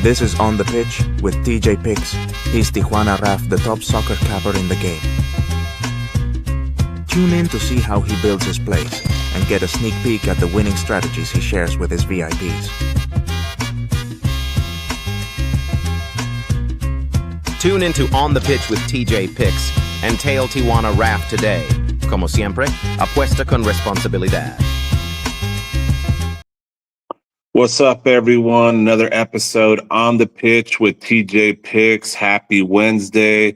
This is On the Pitch with TJ Picks. He's Tijuana Raf, the top soccer capper in the game. Tune in to see how he builds his plays and get a sneak peek at the winning strategies he shares with his VIPs. Tune into On the Pitch with TJ Picks and Tail Tijuana Raf today. Como siempre, apuesta con responsabilidad. What's up, everyone? Another episode On the Pitch with TJ Picks. Happy Wednesday.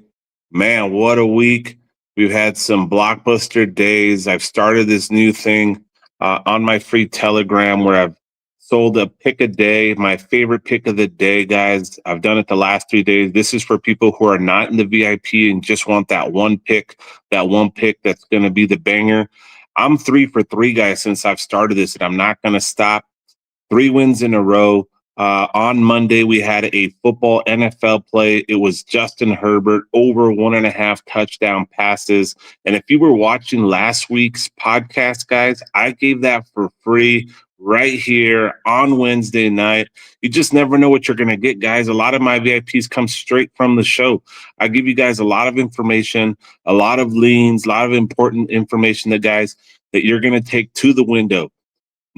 Man, what a week. We've had some blockbuster days. I've started this new thing on my free Telegram where I've sold a pick a day, my favorite pick of the day, guys. I've done it the last 3 days. This is for people who are not in the VIP and just want that one pick that's going to be the banger. I'm 3 for 3, guys, since I've started this, and I'm not going to stop. 3 wins in a row. On Monday, we had a football NFL play. It was Justin Herbert, over 1.5 touchdown passes. And if you were watching last week's podcast, guys, I gave that for free right here on Wednesday night. You just never know what you're going to get, guys. A lot of my VIPs come straight from the show. I give you guys a lot of information, a lot of leans, a lot of important information that you're going to take to the window.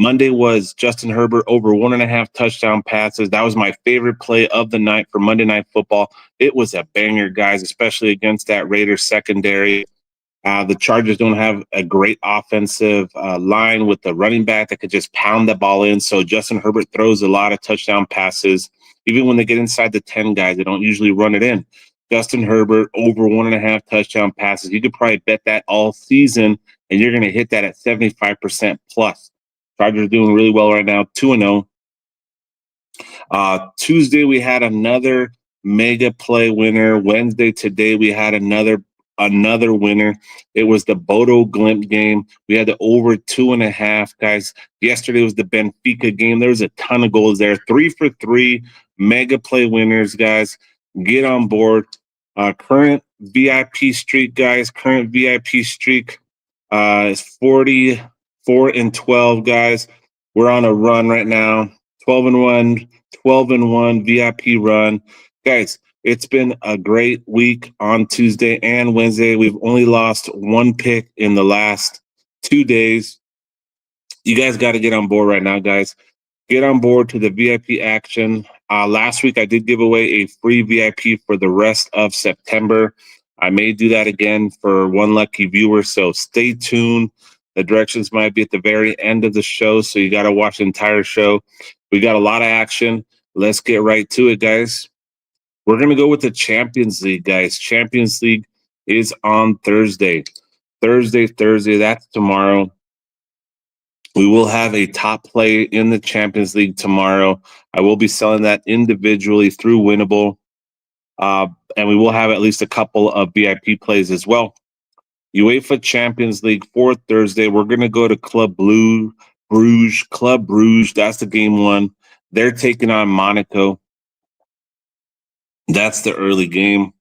Monday was Justin Herbert, over 1.5 touchdown passes. That was my favorite play of the night for Monday Night Football. It was a banger, guys, especially against that Raiders secondary. The Chargers don't have a great offensive line with the running back that could just pound the ball in. So Justin Herbert throws a lot of touchdown passes. Even when they get inside the 10, guys, they don't usually run it in. Justin Herbert, over 1.5 touchdown passes. You could probably bet that all season, and you're going to hit that at 75% plus. Chargers are doing really well right now, 2-0. Tuesday, we had another mega play winner. Wednesday, today, we had another winner. It was the Bodo Glimt game. We had the over 2.5, guys. Yesterday was the Benfica game. There was a ton of goals there. 3 for 3 mega play winners, guys. Get on board. Current VIP streak, guys. Current VIP streak is 44-12, guys. We're on a run right now. 12-1 VIP run. Guys, it's been a great week on Tuesday and Wednesday. We've only lost 1 pick in the last 2 days. You guys got to get on board right now, guys. Get on board to the VIP action. Last week, I did give away a free VIP for the rest of September. I may do that again for one lucky viewer, so stay tuned. The directions might be at the very end of the show, so you got to watch the entire show. We got a lot of action. Let's get right to it, guys. We're going to go with the Champions League, guys. Champions League is on Thursday. Thursday, that's tomorrow. We will have a top play in the Champions League tomorrow. I will be selling that individually through Winnable. And we will have at least a couple of VIP plays as well. UEFA Champions League for Thursday. We're going to go to Club Brugge. Club Brugge, that's the game one. They're taking on Monaco. That's the early game.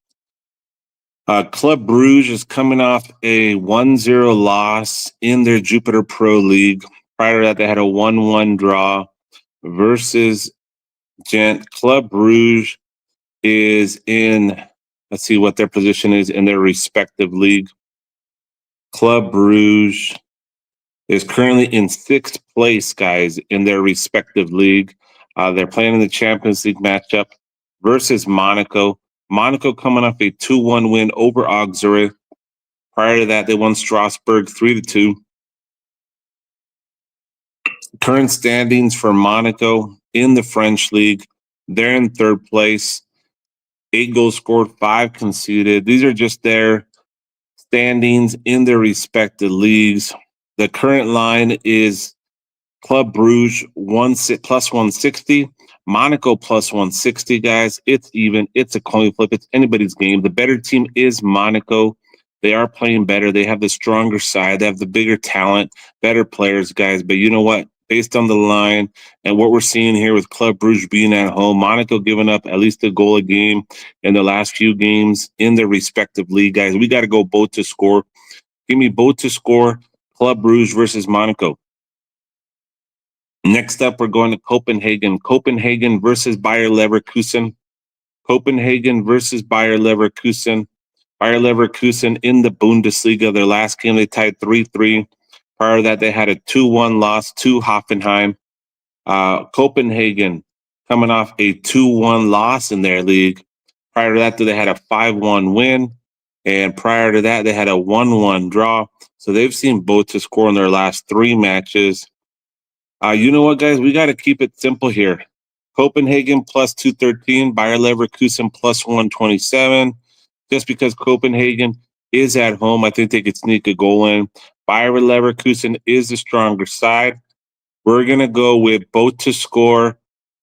Club Brugge is coming off a 1-0 loss in their Jupiter Pro League. Prior to that, they had a 1-1 draw versus Gent. Club Brugge is in, let's see what their position is in their respective league. Club Brugge is currently in 6th place, guys, in their respective league. They're playing in the Champions League matchup versus Monaco. Monaco coming off a 2-1 win over Auxerre. Prior to that, they won Strasbourg 3-2. Current standings for Monaco in the French league. They're in 3rd place. 8 goals scored, 5 conceded. These are just their standings in their respective leagues. The current line is Club Brugge plus 160, Monaco plus 160, guys. It's even. It's a coin flip. It's anybody's game. The better team is Monaco. They are playing better. They have the stronger side. They have the bigger talent, better players, guys. But you know what? Based on the line and what we're seeing here with Club Brugge being at home, Monaco giving up at least a goal a game in the last few games in their respective league, guys. We got to go both to score. Give me both to score, Club Brugge versus Monaco. Next up, we're going to Copenhagen. Copenhagen versus Bayer Leverkusen. Copenhagen versus Bayer Leverkusen. Bayer Leverkusen in the Bundesliga. Their last game, they tied 3-3. Prior to that, they had a 2-1 loss to Hoffenheim. Copenhagen coming off a 2-1 loss in their league. Prior to that, they had a 5-1 win. And prior to that, they had a 1-1 draw. So they've seen both to score in their last 3 matches. You know what, guys? We got to keep it simple here. Copenhagen plus 213, Bayer Leverkusen plus 127. Just because Copenhagen is at home, I think they could sneak a goal in. Bayer Leverkusen is the stronger side. We're going to go with both to score,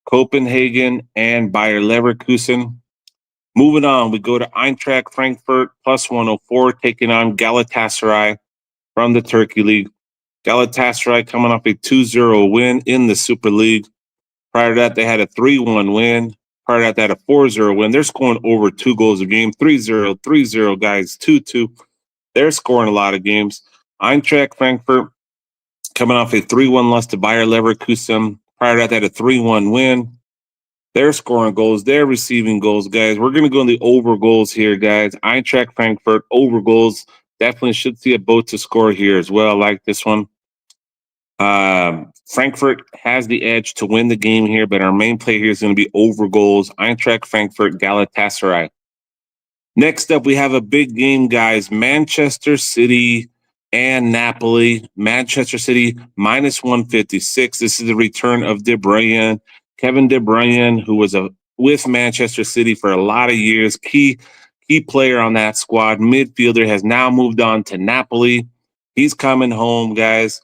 Copenhagen and Bayer Leverkusen. Moving on, we go to Eintracht Frankfurt plus 104, taking on Galatasaray from the Turkey League. Galatasaray coming off a 2-0 win in the Super League. Prior to that, they had a 3-1 win. Prior to that, they had a 4-0 win. They're scoring over 2 goals a game, 3-0, 3-0, guys, 2-2. They're scoring a lot of games. Eintracht Frankfurt coming off a 3-1 loss to Bayer Leverkusen. Prior to that, they had a 3-1 win. They're scoring goals. They're receiving goals, guys. We're going to go in the over goals here, guys. Eintracht Frankfurt, over goals. Definitely should see a boat to score here as well. I like this one. Frankfurt has the edge to win the game here, but our main play here is going to be over goals. Eintracht Frankfurt, Galatasaray. Next up, we have a big game, guys. Manchester City and Napoli. Manchester City minus 156. This is the return of De Bruyne. Kevin De Bruyne, who was with Manchester City for a lot of years, key player on that squad, midfielder, has now moved on to Napoli. He's coming home, guys.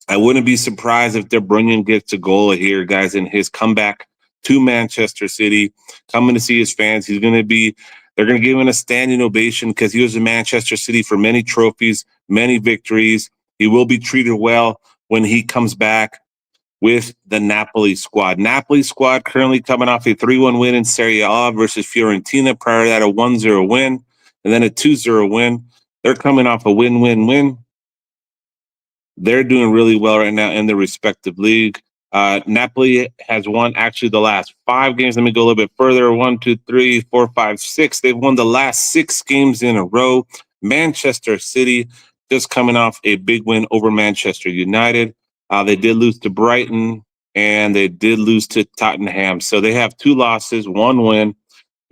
I wouldn't be surprised if De Bruyne gets a goal here, guys, in his comeback to Manchester City, coming to see his fans. They're going to give him a standing ovation because he was in Manchester City for many trophies, many victories. He will be treated well when he comes back with the Napoli squad. Napoli squad currently coming off a 3-1 win in Serie A versus Fiorentina. Prior to that, a 1-0 win and then a 2-0 win. They're coming off a win-win-win. They're doing really well right now in the respective league. Napoli has won actually the last 5 games. Let me go a little bit further. 1, 2, 3, 4, 5, 6. They've won the last 6 games in a row. Manchester City just coming off a big win over Manchester United. They did lose to Brighton and they did lose to Tottenham. So they have 2 losses, 1 win.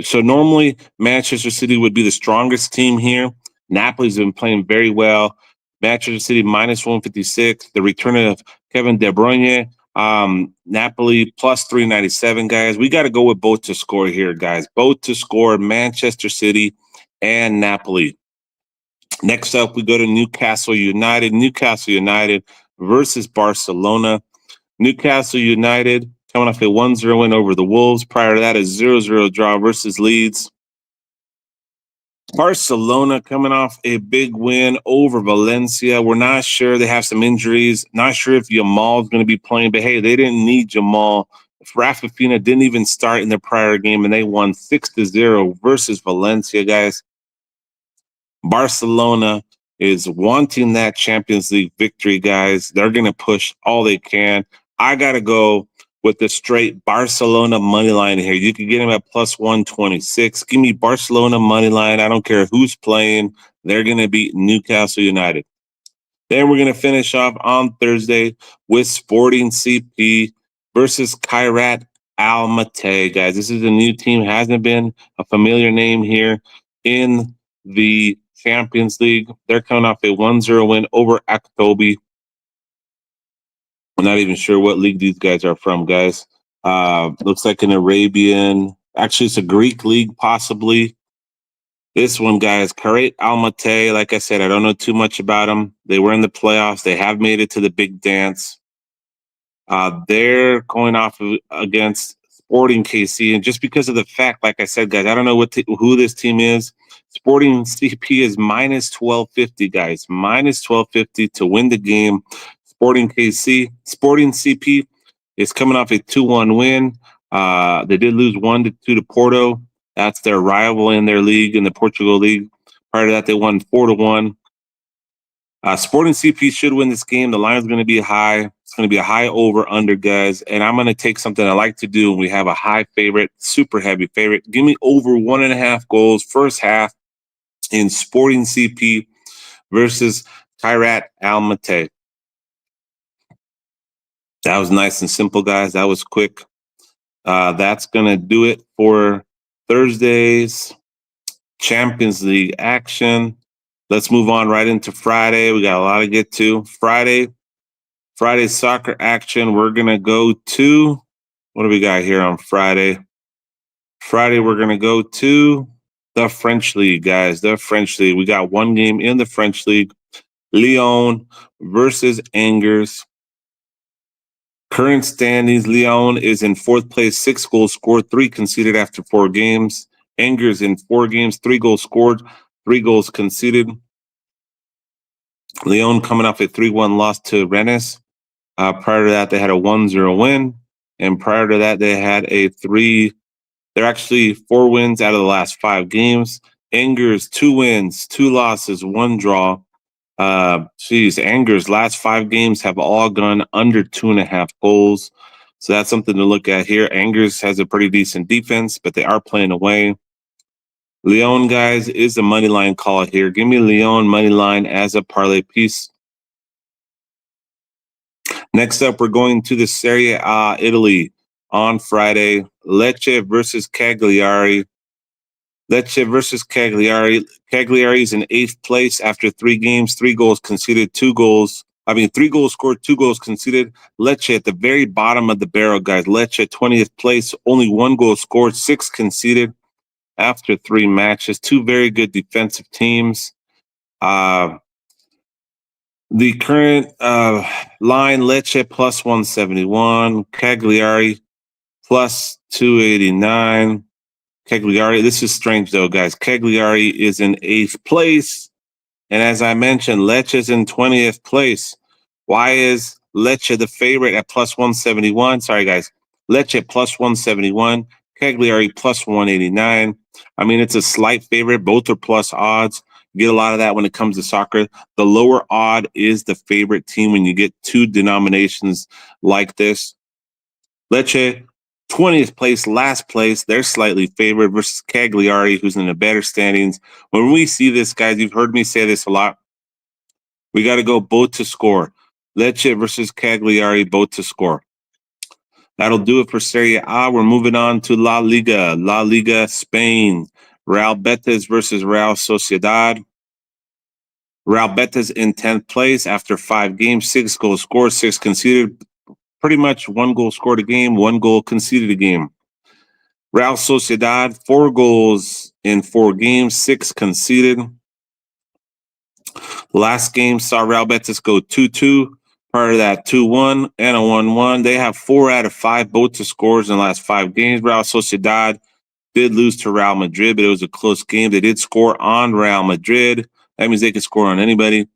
So normally Manchester City would be the strongest team here. Napoli's been playing very well. Manchester City minus 156. The return of Kevin De Bruyne. Napoli plus 397, guys. We got to go with both to score here, guys. Both to score, Manchester City and Napoli. Next up, we go to Newcastle United. Newcastle United versus Barcelona. Newcastle United coming off a 1-0 win over the Wolves. Prior to that, a 0-0 draw versus Leeds. Barcelona coming off a big win over Valencia. We're not sure. They have some injuries. Not sure if Jamal's going to be playing, but hey, they didn't need Jamal. Rafa Fina didn't even start in their prior game, and they won 6-0 versus Valencia, guys. Barcelona is wanting that Champions League victory, guys. They're going to push all they can. I got to go with the straight Barcelona money line here. You can get them at plus 126. Give me Barcelona money line. I don't care who's playing. They're going to beat Newcastle United. Then we're going to finish off on Thursday with Sporting CP versus Kairat Almaty, guys. This is a new team. Hasn't been a familiar name here in the Champions League. They're coming off a 1-0 win over Aktobi. I'm not even sure what league these guys are from, guys. Looks like an Arabian. Actually, it's a Greek league, possibly. This one, guys, Kairat Almaty. Like I said, I don't know too much about them. They were in the playoffs. They have made it to the big dance. They're going off against Sporting KC, and just because of the fact, like I said, guys, I don't know who this team is. Sporting CP is minus 1250, guys. Minus 1250 to win the game. Sporting CP is coming off a 2-1 win. They did lose 1-2 to Porto. That's their rival in their league, in the Portugal League. Prior to that, they won 4-1. Sporting CP should win this game. The line is going to be high. going to be a high over under, guys. And I'm going to take something I like to do. We have a high favorite, super heavy favorite. Give me over 1.5 goals first half in Sporting CP versus Kairat Almaty. That was nice and simple, guys. That was quick. That's going to do it for Thursday's Champions League action. Let's move on right into Friday. We got a lot to get to. Friday soccer action. We're going to go to, what do we got here on Friday? Friday, we're going to go to the French League, guys. The French League. We got one game in the French League. Lyon versus Angers. Current standings, Lyon is in fourth place, 6 goals scored, 3 conceded after 4 games. Angers in 4 games, 3 goals scored, 3 goals conceded. Lyon coming off a 3-1 loss to Rennes. Prior to that, they had a 1-0 win. And prior to that, they had they're actually 4 wins out of the last 5 games. Angers, 2 wins, 2 losses, 1 draw. Angers' last 5 games have all gone under 2.5 goals. So that's something to look at here. Angers has a pretty decent defense, but they are playing away. Lyon, guys, is a money line call here. Give me Lyon money line as a parlay piece. Next up, we're going to the Serie A, Italy on Friday. Lecce versus Cagliari. Lecce versus Cagliari. Cagliari is in 8th place after 3 games, 3 goals conceded, 3 goals scored, 2 goals conceded. Lecce at the very bottom of the barrel, guys. Lecce 20th place, only 1 goal scored, 6 conceded after 3 matches. 2 very good defensive teams. The current line, Lecce plus 171, Cagliari plus 289. Cagliari, this is strange though, guys. Cagliari is in 8th place. And as I mentioned, Lecce is in 20th place. Why is Lecce the favorite at plus 171? Sorry, guys. Lecce plus 171, Cagliari plus 189. I mean, it's a slight favorite. Both are plus odds. You get a lot of that when it comes to soccer. The lower odd is the favorite team when you get 2 denominations like this. Lecce, 20th place, last place. They're slightly favored versus Cagliari, who's in the better standings. When we see this, guys, you've heard me say this a lot. We got to go both to score. Lecce versus Cagliari, both to score. That'll do it for Serie A. We're moving on to La Liga. La Liga, Spain. Real Betis versus Real Sociedad. Real Betis in 10th place after 5 games, 6 goals scored, 6 conceded. Pretty much 1 goal scored a game, 1 goal conceded a game. Real Sociedad, 4 goals in 4 games, 6 conceded. Last game saw Real Betis go 2-2. Prior to that, 2-1 and a 1-1. They have 4 out of 5 both to scores in the last 5 games. Real Sociedad did lose to Real Madrid, but it was a close game. They did score on Real Madrid. That means they can score on anybody.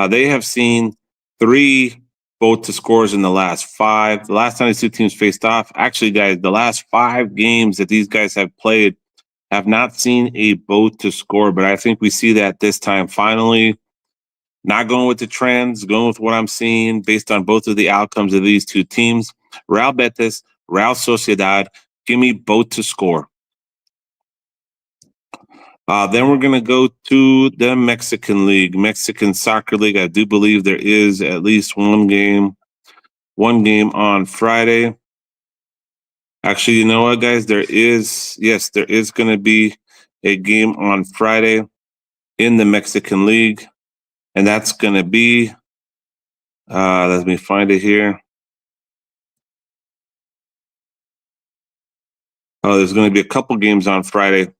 They have seen 3 both to scores in the last 5. The last time these 2 teams faced off, actually, guys, the last 5 games that these guys have played have not seen a both to score, but I think we see that this time finally. Not going with the trends, going with what I'm seeing based on both of the outcomes of these 2 teams. Real Betis, Real Sociedad, give me both to score. Then we're going to go to the Mexican League, Mexican Soccer League. I do believe there is at least one game on Friday. Actually, you know what, guys? There is going to be a game on Friday in the Mexican League. And that's going to be, let me find it here. There's going to be a couple games on Friday.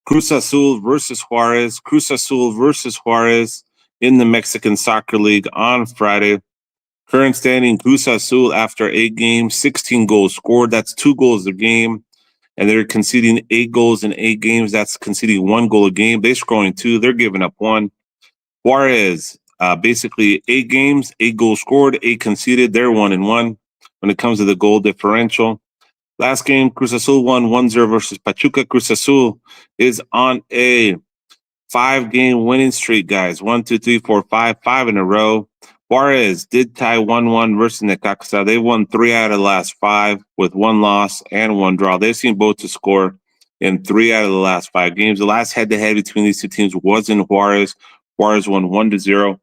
Cruz Azul versus Juarez. Cruz Azul versus Juarez in the Mexican Soccer League on Friday. Current standing, Cruz Azul after 8 games, 16 goals scored. That's 2 goals a game. And they're conceding 8 goals in 8 games. That's conceding 1 goal a game. They're scoring 2. They're giving up 1. Juarez, basically 8 games, 8 goals scored, 8 conceded. They're 1-1 when it comes to the goal differential. Last game, Cruz Azul won 1-0 versus Pachuca. Cruz Azul is on a 5-game winning streak, guys. 1, 2, 3, 4, 5 in a row. Juarez did tie 1-1 versus Necaxa. They won 3 out of the last 5 with 1 loss and 1 draw. They've seen both to score in 3 out of the last 5 games. The last head-to-head between these two teams was in Juarez. Juarez won 1-0.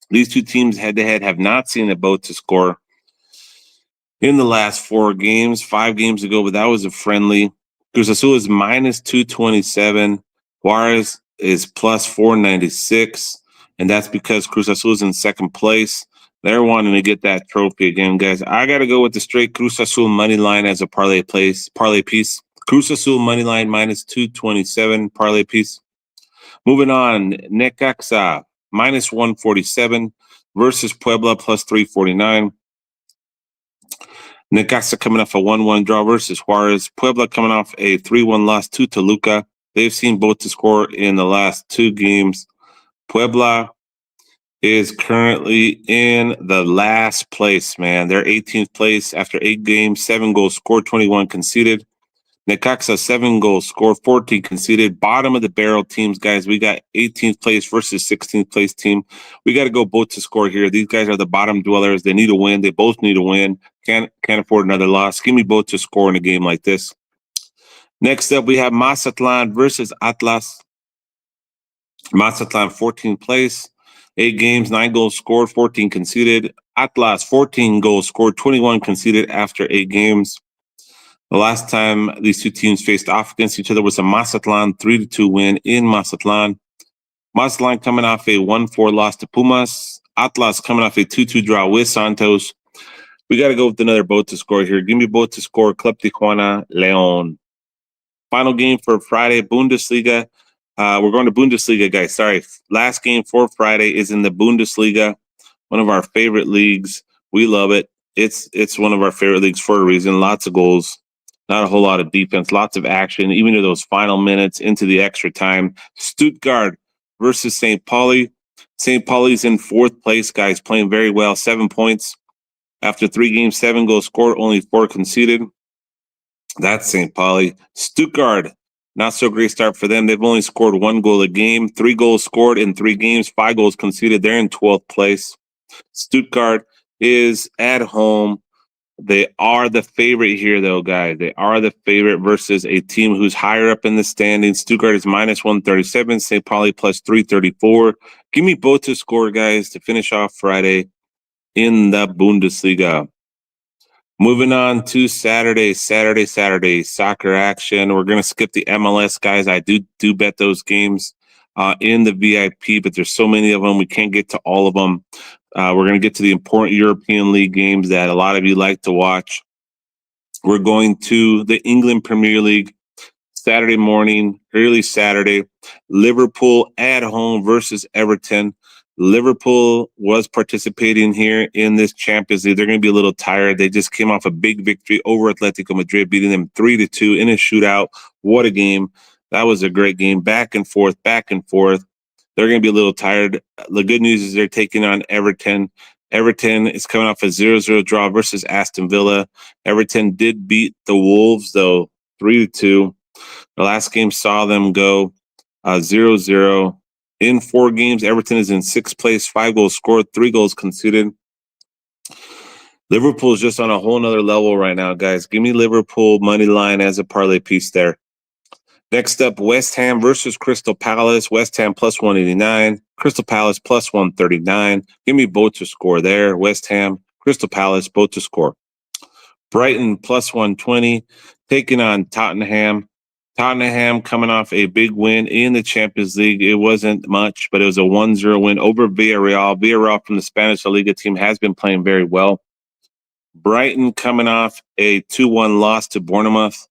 These two teams head-to-head have not seen a boat to score in the last 4 games, 5 games ago, but that was a friendly. Cruz Azul is minus 227. Juarez is plus 496. And that's because Cruz Azul is in second place. They're wanting to get that trophy again, guys. I got to go with the straight Cruz Azul money line as a parlay piece. Cruz Azul money line minus 227 parlay piece. Moving on, Necaxa minus 147 versus Puebla plus 349. Necaxa coming off a 1-1 draw versus Juarez. Puebla coming off a 3-1 loss to Toluca. They've seen both to score in the last 2 games. Puebla is currently in the last place, man. They're 18th place after 8 games, 7 goals scored, 21 conceded. Necaxa, 7 goals scored, 14 conceded. Bottom of the barrel teams, guys. We got 18th place versus 16th place team. We got to go both to score here. These guys are the bottom dwellers. They need a win. They both need a win. Can't afford another loss. Give me both to score in a game like this. Next up, we have Mazatlan versus Atlas. Mazatlan, 14th place. 8 games, 9 goals scored, 14 conceded. Atlas, 14 goals scored, 21 conceded after 8 games. The last time these two teams faced off against each other was a Mazatlan 3-2 win in Mazatlan. Mazatlan coming off a 1-4 loss to Pumas. Atlas coming off a 2-2 draw with Santos. We got to go with another boat to score here. Give me both to score. Club Tijuana, León. Final game for Friday, Bundesliga. We're going to Bundesliga, guys. Sorry. Last game for Friday is in the Bundesliga, one of our favorite leagues. We love it. It's one of our favorite leagues for a reason. Lots of goals. Not a whole lot of defense, lots of action, even to those final minutes into the extra time. Stuttgart versus St. Pauli. St. Pauli's in 4th place, guys, playing very well. 7 points. After 3 games, 7 goals scored, only 4 conceded. That's St. Pauli. Stuttgart, not so great start for them. They've only scored 1 goal a game. 3 goals scored in 3 games, 5 goals conceded. They're in 12th place. Stuttgart is at home. They are the favorite here, though, guys. They are the favorite versus a team who's higher up in the standings. Stuttgart is minus 137. St. Pauli plus 334. Give me both to score, guys, to finish off Friday in the Bundesliga. Moving on to Saturday, soccer action. We're going to skip the MLS, guys. I do bet those games in the VIP, but there's so many of them. We can't get to all of them. We're going to get to the important European League games that a lot of you like to watch. We're going to the England Premier League Saturday morning, early Saturday. Liverpool at home versus Everton. Liverpool was participating here in this Champions League. They're going to be a little tired. They just came off a big victory over Atletico Madrid, beating them 3-2 in a shootout. What a game. That was a great game. Back and forth, back and forth. They're going to be a little tired. The good news is they're taking on Everton. Everton is coming off a 0-0 draw versus Aston Villa. Everton did beat the Wolves, though, 3-2. The last game saw them go 0-0. In 4 games, Everton is in 6th place, 5 goals scored, 3 goals conceded. Liverpool is just on a whole nother level right now, guys. Give me Liverpool money line as a parlay piece there. Next up, West Ham versus Crystal Palace. West Ham plus 189. Crystal Palace plus 139. Give me both to score there. West Ham, Crystal Palace, both to score. Brighton plus 120. Taking on Tottenham. Tottenham coming off a big win in the Champions League. It wasn't much, but it was a 1-0 win over Villarreal. Villarreal from the Spanish La Liga team has been playing very well. Brighton coming off a 2-1 loss to Bournemouth.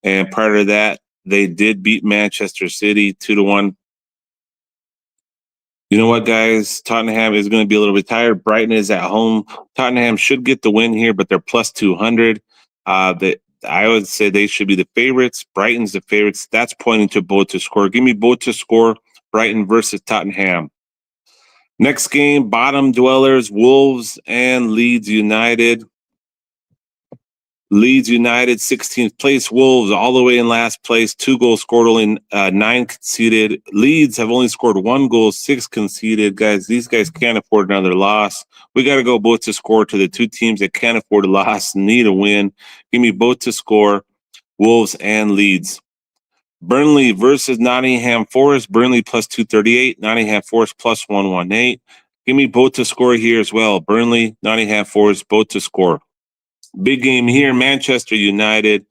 And prior to that, they did beat Manchester City 2-1. You know what, guys? Tottenham is going to be a little bit tired. Brighton is at home. Tottenham should get the win here, but they're plus 200. I would say they should be the favorites. Brighton's the favorites. That's pointing to both to score. Give me both to score. Brighton versus Tottenham. Next game, bottom dwellers, Wolves and Leeds United. Leeds United, 16th place. Wolves all the way in last place. 2 goals scored, only 9 conceded. Leeds have only scored 1 goal, 6 conceded. Guys, these guys can't afford another loss. We got to go both to score to the 2 teams that can't afford a loss, need a win. Give me both to score, Wolves and Leeds. Burnley versus Nottingham Forest. Burnley plus 238. Nottingham Forest plus 118. Give me both to score here as well. Burnley, Nottingham Forest, both to score. Big game here. Manchester United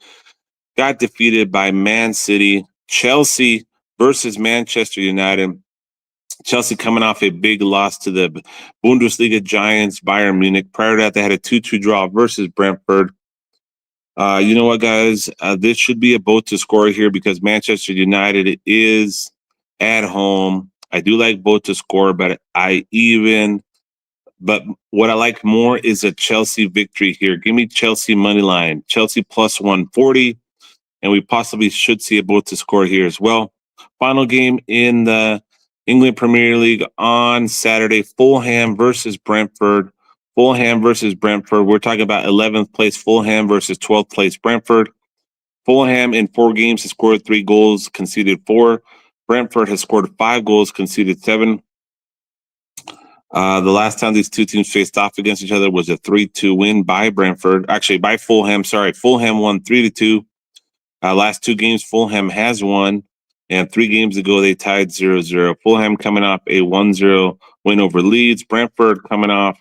got defeated by Man City. Chelsea versus Manchester United. Chelsea coming off a big loss to the Bundesliga giants, Bayern Munich. Prior to that, they had a 2-2 draw versus Brentford. You know what, guys? This should be a both to score here because Manchester United is at home. I do like both to score, but what I like more is a Chelsea victory here. Give me Chelsea money line. Chelsea plus 140, and we possibly should see a both to score here as well. Final game in the England Premier League on Saturday, Fulham versus Brentford. Fulham versus Brentford. We're talking about 11th place Fulham versus 12th place Brentford. Fulham in 4 games has scored 3 goals, conceded 4. Brentford has scored 5 goals, conceded 7. The last time these 2 teams faced off against each other was a 3-2 win by Brentford. Actually, by Fulham. Sorry, Fulham won 3-2. Last 2 games, Fulham has won. And 3 games ago, they tied 0-0. Fulham coming off a 1-0 win over Leeds. Brentford coming off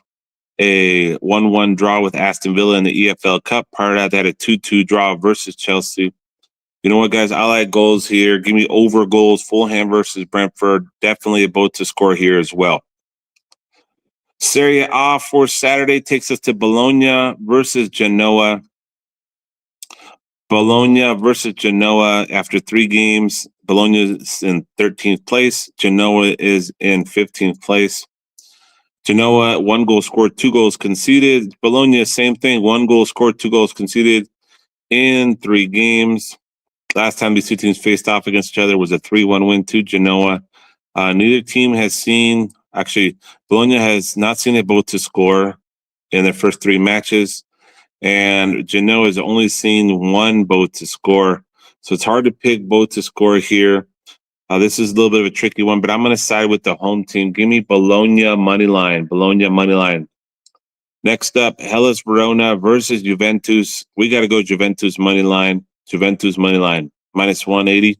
a 1-1 draw with Aston Villa in the EPL Cup. Prior to that, they had a 2-2 draw versus Chelsea. You know what, guys? I like goals here. Give me over goals. Fulham versus Brentford. Definitely a both to score here as well. Serie A for Saturday takes us to Bologna versus Genoa. Bologna versus Genoa after 3 games. Bologna is in 13th place. Genoa is in 15th place. Genoa, 1 goal scored, 2 goals conceded. Bologna, same thing. 1 goal scored, 2 goals conceded in 3 games. Last time these 2 teams faced off against each other was a 3-1 win to Genoa. Neither team has seen, actually, Bologna has not seen a both to score in their first 3 matches. And Genoa has only seen 1 both to score. So it's hard to pick both to score here. This is a little bit of a tricky one, but I'm going to side with the home team. Give me Bologna money line. Bologna money line. Next up, Hellas Verona versus Juventus. We got to go Juventus money line. Juventus money line. Minus 180.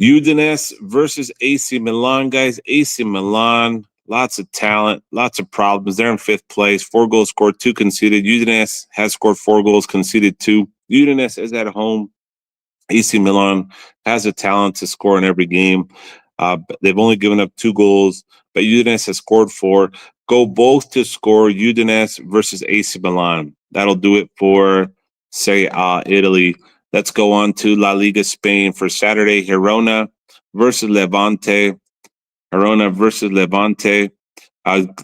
Udinese versus AC Milan, guys. AC Milan, lots of talent, lots of problems. They're in 5th place. 4 goals scored, 2 conceded. Udinese has scored 4 goals, conceded 2. Udinese is at home. AC Milan has a talent to score in every game. But they've only given up 2 goals, but Udinese has scored 4. Go both to score Udinese versus AC Milan. That'll do it for Serie A, Italy. Let's go on to La Liga Spain for Saturday. Girona versus Levante. Girona versus Levante.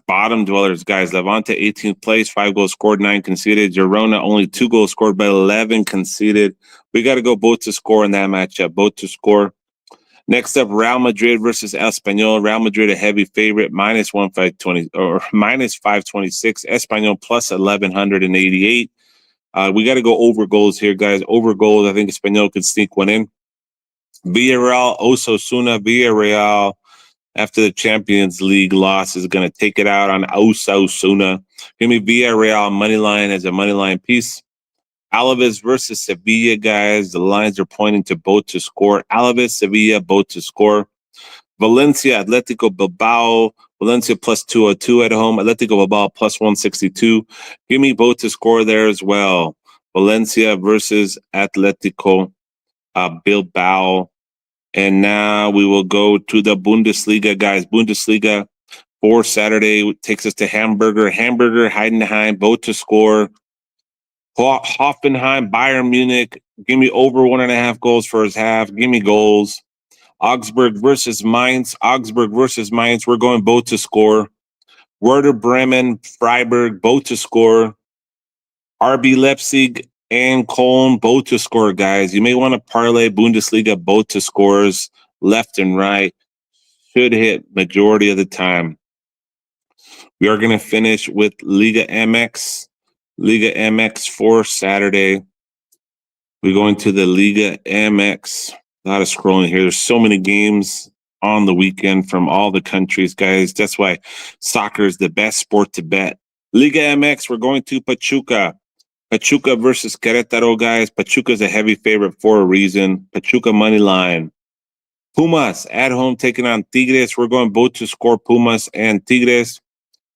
Bottom dwellers, guys. Levante, 18th place, 5 goals scored, 9 conceded. Girona, only 2 goals scored, but 11 conceded. We got to go both to score in that matchup, both to score. Next up, Real Madrid versus Espanyol. Real Madrid, a heavy favorite, minus 1,520 or minus 526. Espanyol plus 1,188. We got to go over goals here, guys. Over goals, I think Espanyol could sneak one in. Villarreal, Osasuna. Villarreal, after the Champions League loss, is going to take it out on Osasuna. Give me Villarreal money line as a money line piece. Alaves versus Sevilla, guys. The lines are pointing to both to score. Alaves, Sevilla, both to score. Valencia, Atletico Bilbao. Valencia plus 202 at home. Atletico Bilbao plus 162. Give me both to score there as well. Valencia versus Atletico Bilbao. And now we will go to the Bundesliga, guys. Bundesliga for Saturday takes us to Hamburger, Heidenheim, both to score. Hoffenheim, Bayern Munich. Give me over 1.5 goals for his half. Give me goals. Augsburg versus Mainz. We're going both to score. Werder Bremen, Freiburg, both to score. RB Leipzig and Köln, both to score, guys. You may want to parlay Bundesliga, both to scores, left and right. Should hit majority of the time. We are going to finish with Liga MX. Liga MX for Saturday. We're going to the Liga MX. A lot of scrolling here. There's so many games on the weekend from all the countries, guys. That's why soccer is the best sport to bet. Liga MX, we're going to Pachuca. Pachuca versus Querétaro, guys. Pachuca's a heavy favorite for a reason. Pachuca money line. Pumas at home taking on Tigres. We're going both to score Pumas and Tigres.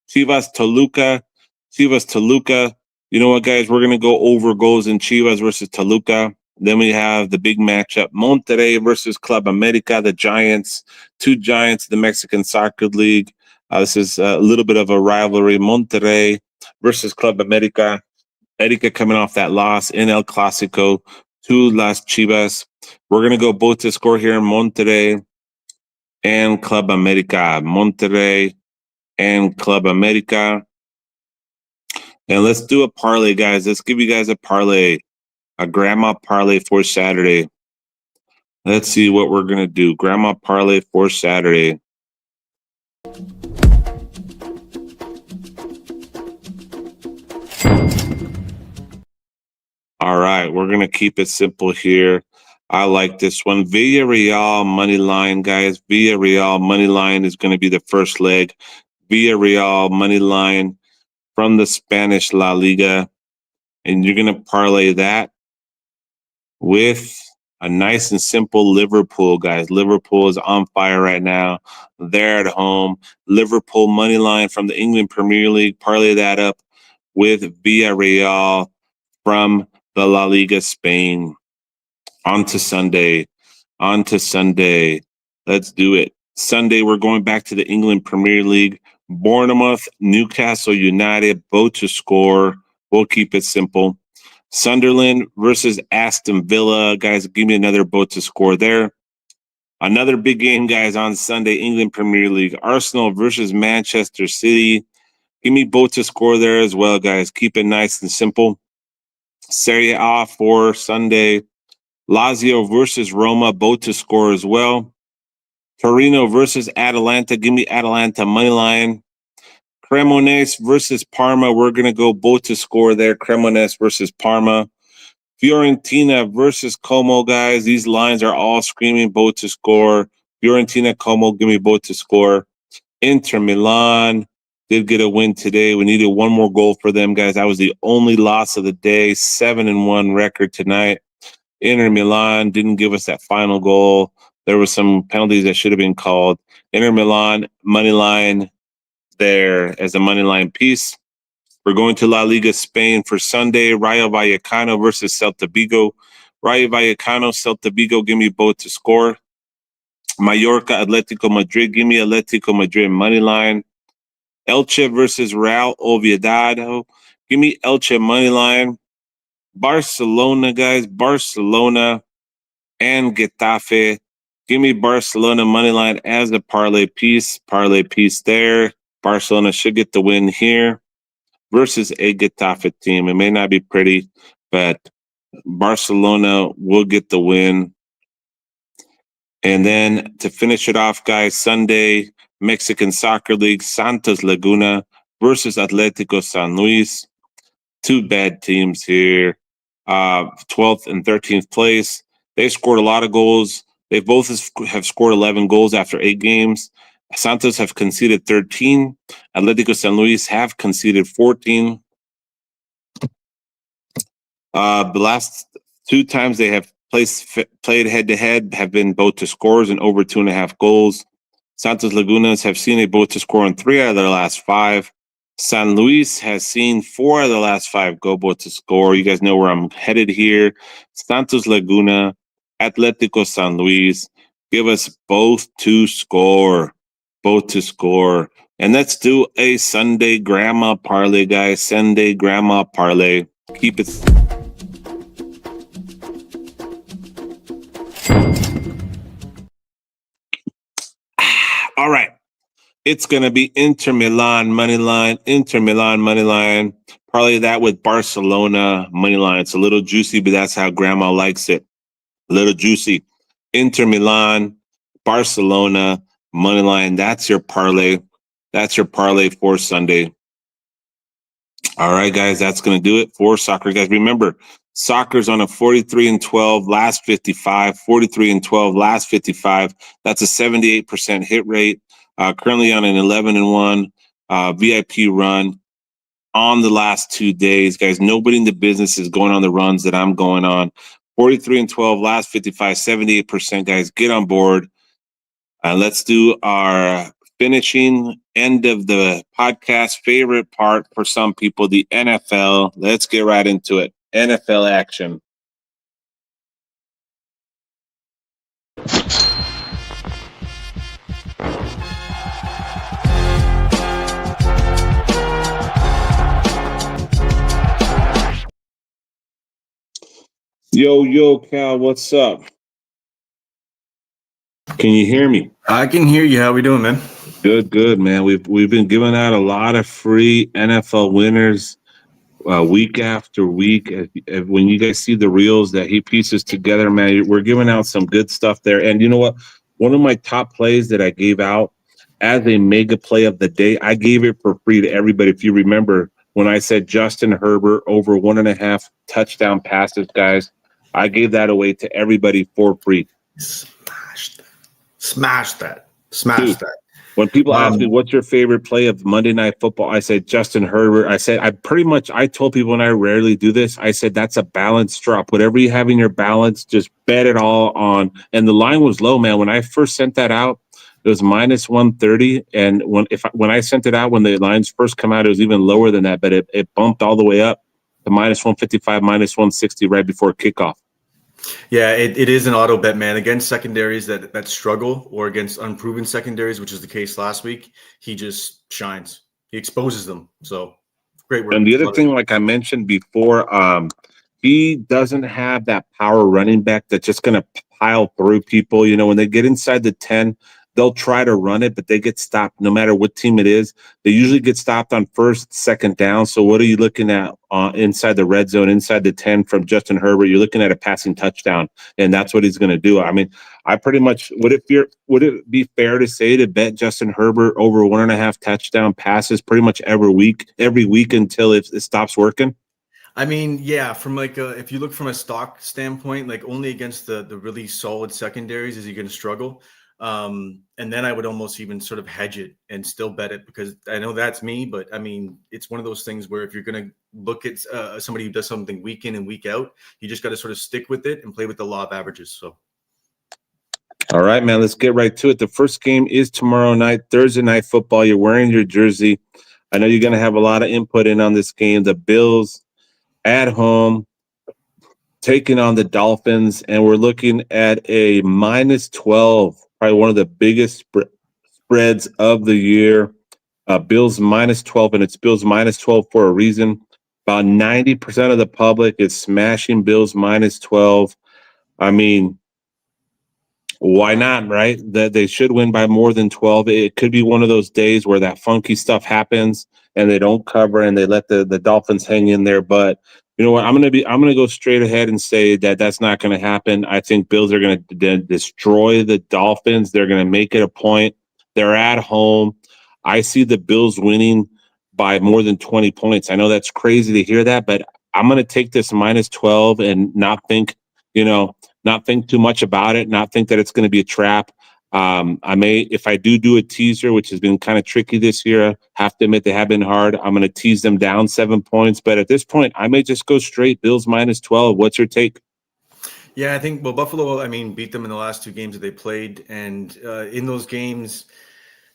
Chivas Toluca. Chivas Toluca. You know what, guys? We're going to go over goals in Chivas versus Toluca. Then we have the big matchup, Monterrey versus Club America, the Giants. Two Giants, the Mexican Soccer League. This is a little bit of a rivalry. Monterrey versus Club America. Erika coming off that loss in El Clasico to Las Chivas. We're going to go both to score here in Monterrey and Club America. Monterrey and Club America. And let's do a parlay, guys. Let's give you guys a parlay, a grandma parlay for Saturday. Let's see what we're going to do. Grandma parlay for Saturday. All right, we're going to keep it simple here. I like this one. Villarreal money line, guys. Villarreal money line is going to be the first leg. Villarreal money line from the Spanish La Liga. And you're going to parlay that with a nice and simple Liverpool, guys. Liverpool is on fire right now. They're at home. Liverpool money line from the England Premier League. Parlay that up with Villarreal from the La Liga Spain. On to Sunday. Let's do it. Sunday, we're going back to the England Premier League. Bournemouth, Newcastle United, both to score. We'll keep it simple. Sunderland versus Aston Villa. Guys, give me another boat to score there. Another big game, guys, on Sunday, England Premier League. Arsenal versus Manchester City. Give me boat to score there as well, guys. Keep it nice and simple. Serie A for Sunday. Lazio versus Roma, both to score as well. Torino versus Atalanta. Give me Atalanta money line. Cremonese versus Parma. We're going to go both to score there. Cremonese versus Parma. Fiorentina versus Como, guys. These lines are all screaming both to score. Fiorentina, Como, give me both to score. Inter Milan did get a win today. We needed one more goal for them, guys. That was the only loss of the day. 7-1 record tonight. Inter Milan didn't give us that final goal. There were some penalties that should have been called. Inter Milan money line there as a money line piece. We're going to La Liga Spain for Sunday. Rayo Vallecano versus Celta Vigo. Rayo Vallecano, Celta Vigo, give me both to score. Mallorca, Atletico Madrid, give me Atletico Madrid money line. Elche versus Real Oviedo, give me Elche money line. Barcelona, guys, Barcelona and Getafe. Give me Barcelona money line as a parlay piece. Parlay piece there. Barcelona should get the win here versus a Getafe team. It may not be pretty, but Barcelona will get the win. And then to finish it off, guys, Sunday, Mexican Soccer League, Santos Laguna versus Atletico San Luis. Two bad teams here. 12th and 13th place. They scored a lot of goals. They both have scored 11 goals after 8 games. Santos have conceded 13. Atletico San Luis have conceded 14. The last 2 times they have played head-to-head have been both to scores and over 2.5 goals. Santos Lagunas have seen a both to score in 3 out of their last 5. San Luis has seen 4 out of the last 5 go both to score. You guys know where I'm headed here. Santos Laguna, Atletico San Luis. Give us both to score. Both to score. And let's do a Sunday grandma parlay, guys. Sunday grandma parlay. Keep it. All right. It's going to be Inter Milan money line. Inter Milan money line. Probably that with Barcelona money line. It's a little juicy, but that's how grandma likes it. A little juicy. Inter Milan, Barcelona money line. That's your parlay. That's your parlay for Sunday. All right, guys, that's going to do it for soccer, guys. Remember, soccer's on a 43-12 last 55, 43-12 last 55. That's a 78% hit rate. Currently on an 11-1 VIP run on the last 2 days, guys. Nobody in the business is going on the runs that I'm going on. 43-12 last 55, 78%, guys. Get on board. Let's do our finishing end of the podcast favorite part for some people, the NFL. Let's get right into it. NFL action. Yo, Cal, what's up? Can you hear me? I can hear you. How we doing, man? Good, man. We've been giving out a lot of free NFL winners week after week. When you guys see the reels that he pieces together, man, we're giving out some good stuff there. And you know what? One of my top plays that I gave out as a mega play of the day, I gave it for free to everybody. If you remember when I said Justin Herbert over 1.5 touchdown passes, guys, I gave that away to everybody for free. Smash that. Dude, when people ask me, what's your favorite play of Monday Night Football? I said, Justin Herbert. I said, I told people, and I rarely do this, I said, that's a balanced drop. Whatever you have in your balance, just bet it all on. And the line was low, man. When I first sent that out, it was minus 130. And when I sent it out, when the lines first come out, it was even lower than that. But it bumped all the way up to minus 155, minus 160 right before kickoff. Yeah, it is an auto bet, man. Against secondaries that struggle or against unproven secondaries, which is the case last week, he just shines. He exposes them. So great work. And the other thing, like I mentioned before, he doesn't have that power running back that's just going to pile through people. You know, when they get inside the 10, they'll try to run it, but they get stopped no matter what team it is. They usually get stopped on first, second down. So what are you looking at inside the red zone, inside the 10 from Justin Herbert? You're looking at a passing touchdown, and that's what he's going to do. I mean, I pretty much would it be fair to say to bet Justin Herbert over 1.5 touchdown passes pretty much every week until it stops working? I mean, yeah, from if you look from a stock standpoint, like only against the really solid secondaries is he going to struggle. And then I would almost even sort of hedge it and still bet it, because I know that's me, but I mean, it's one of those things where if you're going to look at somebody who does something week in and week out, you just got to sort of stick with it and play with the law of averages. So. All right, man, let's get right to it. The first game is tomorrow night, Thursday Night Football. You're wearing your jersey. I know you're going to have a lot of input in on this game. The Bills at home, taking on the Dolphins, and we're looking at a minus 12, probably one of the biggest spreads of the year. Bills minus 12, and it's Bills minus 12 for a reason. About 90% of the public is smashing Bills minus 12. I mean, why not, right? That they should win by more than 12. It could be one of those days where that funky stuff happens and they don't cover and they let the Dolphins hang in there. But you know what? I'm gonna go straight ahead and say that that's not going to happen. I think Bills are going to destroy the Dolphins. They're going to make it a point. They're at home. I see the Bills winning by more than 20 points. I know that's crazy to hear that, but I'm going to take this minus 12 and not think too much about it, not think that it's going to be a trap. I may, if I do a teaser, which has been kind of tricky this year, have to admit they have been hard. I'm going to tease them down 7 points. But at this point, I may just go straight Bills minus 12. What's your take? Yeah, I think, Buffalo, I mean, beat them in the last 2 games that they played. And in those games,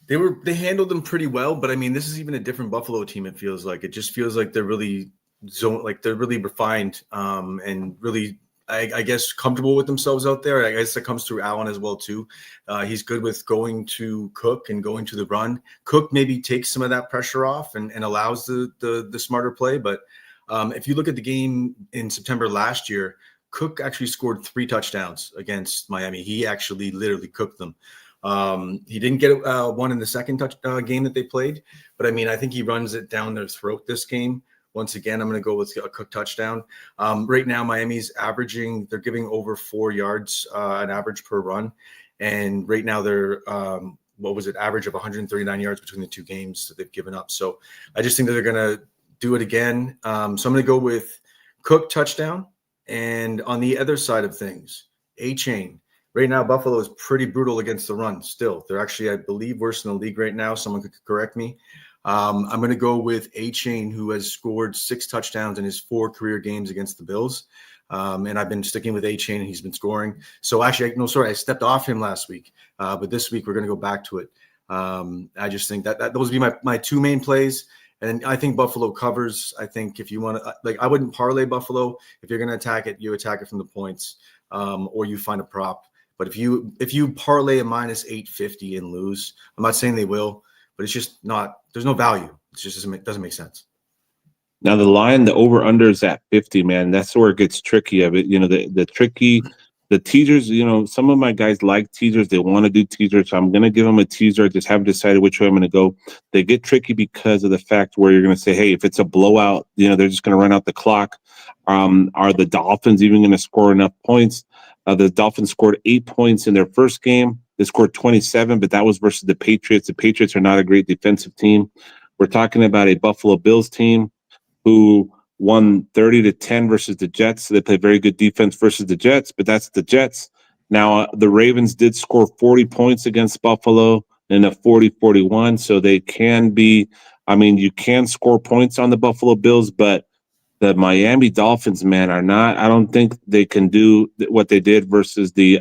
they handled them pretty well. But I mean, this is even a different Buffalo team, it feels like. It just feels like they're really they're really refined and really, I guess, comfortable with themselves out there. I guess that comes through Allen as well, too. He's good with going to Cook and going to the run. Cook maybe takes some of that pressure off and allows the smarter play. But if you look at the game in September last year, Cook actually scored 3 touchdowns against Miami. He actually literally cooked them. He didn't get one in the second game that they played. But, I mean, I think he runs it down their throat this game. Once again, I'm going to go with a Cook touchdown. Right now, Miami's they're giving over 4 yards an average per run. And right now they're, average of 139 yards between the 2 games that they've given up. So I just think that they're going to do it again. So I'm going to go with Cook touchdown. And on the other side of things, A-Chain. Right now, Buffalo is pretty brutal against the run still. They're actually, I believe, worse in the league right now. Someone could correct me. I'm going to go with A-Chain, who has scored 6 touchdowns in his 4 career games against the Bills. And I've been sticking with A-Chain, and he's been scoring. So actually, I stepped off him last week. But this week, we're going to go back to it. I just think that those would be my 2 main plays. And I think Buffalo covers. I think if you want to, I wouldn't parlay Buffalo. If you're going to attack it, you attack it from the points, or you find a prop. But if you parlay a minus 850 and lose, I'm not saying they will, but it's just not. There's no value. It just doesn't make sense. Now the line, the over under is at 50, man. That's where it gets tricky. Of it, the teasers. Some of my guys like teasers. They want to do teasers. So I'm going to give them a teaser. I just haven't decided which way I'm going to go. They get tricky because of the fact where you're going to say, hey, if it's a blowout, they're just going to run out the clock. Are the Dolphins even going to score enough points? The Dolphins scored 8 points in their first game. They scored 27, but that was versus the Patriots. The Patriots are not a great defensive team. We're talking about a Buffalo Bills team who won 30-10 versus the Jets. So they play very good defense versus the Jets, but that's the Jets. Now, the Ravens did score 40 points against Buffalo in a 40-41, so they can be – you can score points on the Buffalo Bills, but the Miami Dolphins, man, are not – I don't think they can do what they did versus the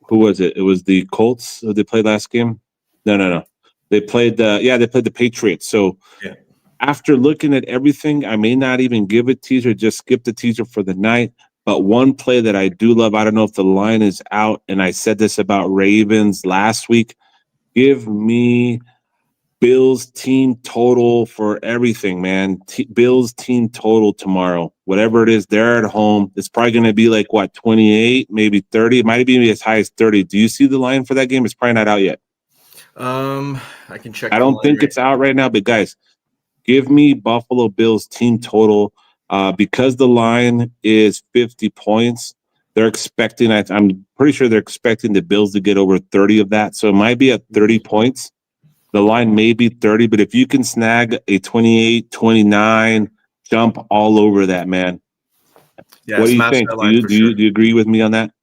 who was it? It was the Colts who they played last game? No. They played the Patriots. So yeah. After looking at everything, I may not even give a teaser, just skip the teaser for the night. But one play that I do love, I don't know if the line is out, and I said this about Ravens last week. Give me Bills team total for everything, man. Bills team total tomorrow. Whatever it is, they're at home. It's probably going to be 28, maybe 30. It might be as high as 30. Do you see the line for that game? It's probably not out yet. I can check. I don't think it's out right now, but guys, give me Buffalo Bills team total because the line is 50 points. They're expecting, I'm pretty sure they're expecting the Bills to get over 30 of that. So it might be at 30 points. The line may be 30, but if you can snag a 28, 29, jump all over that, man. Yeah, what do you think? Do you agree with me on that?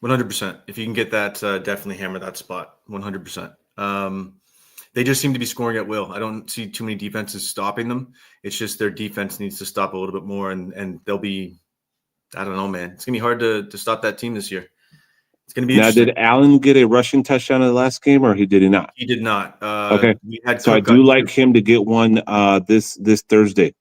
100%. If you can get that, definitely hammer that spot. 100%. They just seem to be scoring at will. I don't see too many defenses stopping them. It's just their defense needs to stop a little bit more, and they'll be, I don't know, man. It's going to be hard to stop that team this year. It's going to be interesting. Now, did Allen get a rushing touchdown in the last game, or did he not? He did not. Okay. So I do like him to get one this Thursday.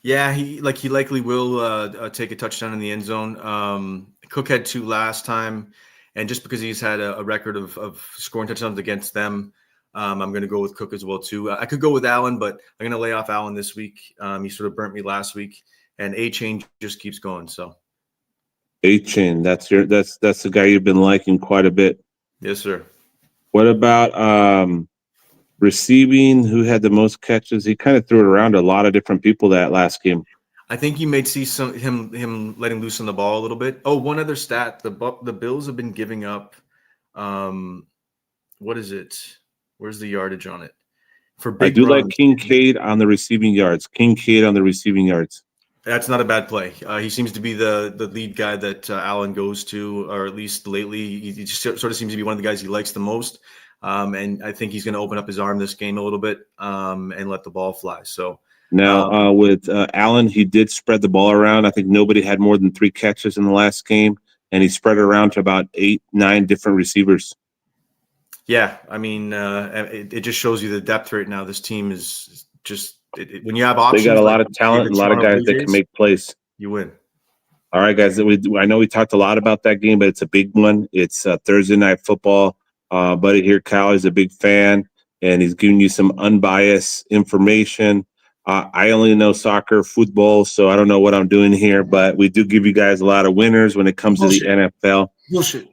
Yeah, he likely will take a touchdown in the end zone. Cook had 2 last time, and just because he's had a record of scoring touchdowns against them, I'm going to go with Cook as well too. I could go with Allen, but I'm going to lay off Allen this week. He sort of burnt me last week, and A-Chain just keeps going. So A-Chain, that's the guy you've been liking quite a bit. Yes, sir. What about receiving? Who had the most catches? He kind of threw it around to a lot of different people that last game. I think you may see him letting loose on the ball a little bit. Oh, one other stat: the Bills have been giving up. What is it? Where's the yardage on it? For big I do runs, like Kincaid on the receiving yards. That's not a bad play. He seems to be the lead guy that Allen goes to, or at least lately, he just sort of seems to be one of the guys he likes the most. And I think he's going to open up his arm this game a little bit and let the ball fly. So now with Allen, he did spread the ball around. I think nobody had more than 3 catches in the last game, and he spread it around to about 8, 9 different receivers. Yeah, I mean, it just shows you the depth right now. This team is just when you have options. They got a lot of talent, and a lot of guys that can make plays. You win. All right, guys. I know we talked a lot about that game, but it's a big one. It's Thursday night football. Buddy here, Kyle, is a big fan, and he's giving you some unbiased information. I only know soccer, football, so I don't know what I'm doing here, but we do give you guys a lot of winners when it comes to the NFL. Bullshit.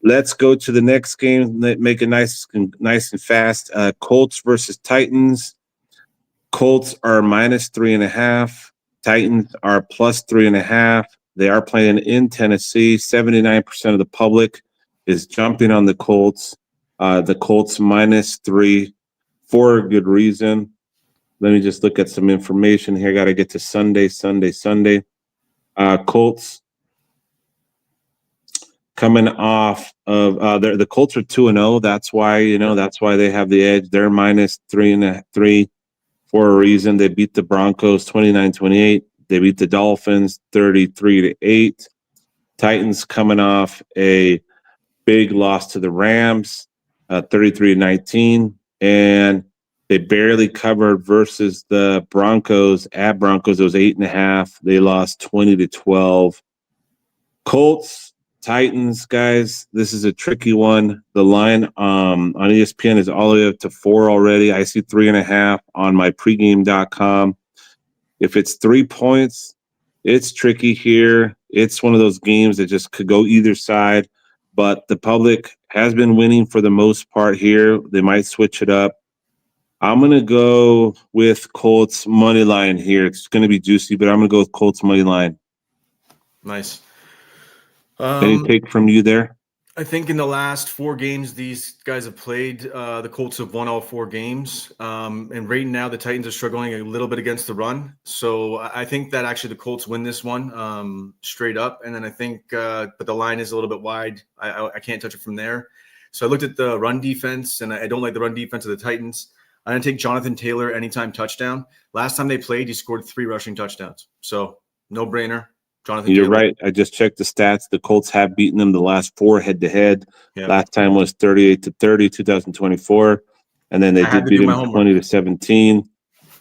Let's go to the next game. Make it nice and fast. Colts versus Titans. Colts are -3.5. Titans are +3.5. They are playing in Tennessee. 79% of the public is jumping on the Colts. The Colts -3 for a good reason. Let me just look at some information here. Got to get to Sunday. Colts coming off of the Colts are 2-0. That's why that's why they have the edge. They're minus 3 for a reason. They beat the Broncos 29-28. They beat the Dolphins 33-8. Titans coming off a big loss to the Rams, 33-19, and they barely covered versus the Broncos at Broncos. It was 8.5. They lost 20-12. Colts, Titans, guys, this is a tricky one. The line on ESPN is all the way up to 4 already. I see 3.5 on my pregame.com. If it's 3 points, it's tricky here. It's one of those games that just could go either side, but the public has been winning for the most part here. They might switch it up. I'm going to go with Colts money line here. It's going to be juicy, but I'm going to go with Colts money line. Nice. Any take from you there? I think in the last 4 games these guys have played, the Colts have won all 4 games. And right now the Titans are struggling a little bit against the run. So I think that actually the Colts win this one straight up. And then I think but the line is a little bit wide. I can't touch it from there. So I looked at the run defense, and I don't like the run defense of the Titans. I'm going to take Jonathan Taylor anytime touchdown. Last time they played, he scored 3 rushing touchdowns. So no-brainer. Jonathan You're Taylor. right. I just checked the stats. The Colts have beaten them the last 4 head-to-head. Yeah. Last time was 38-30, 2024. And then they did beat them 20-17.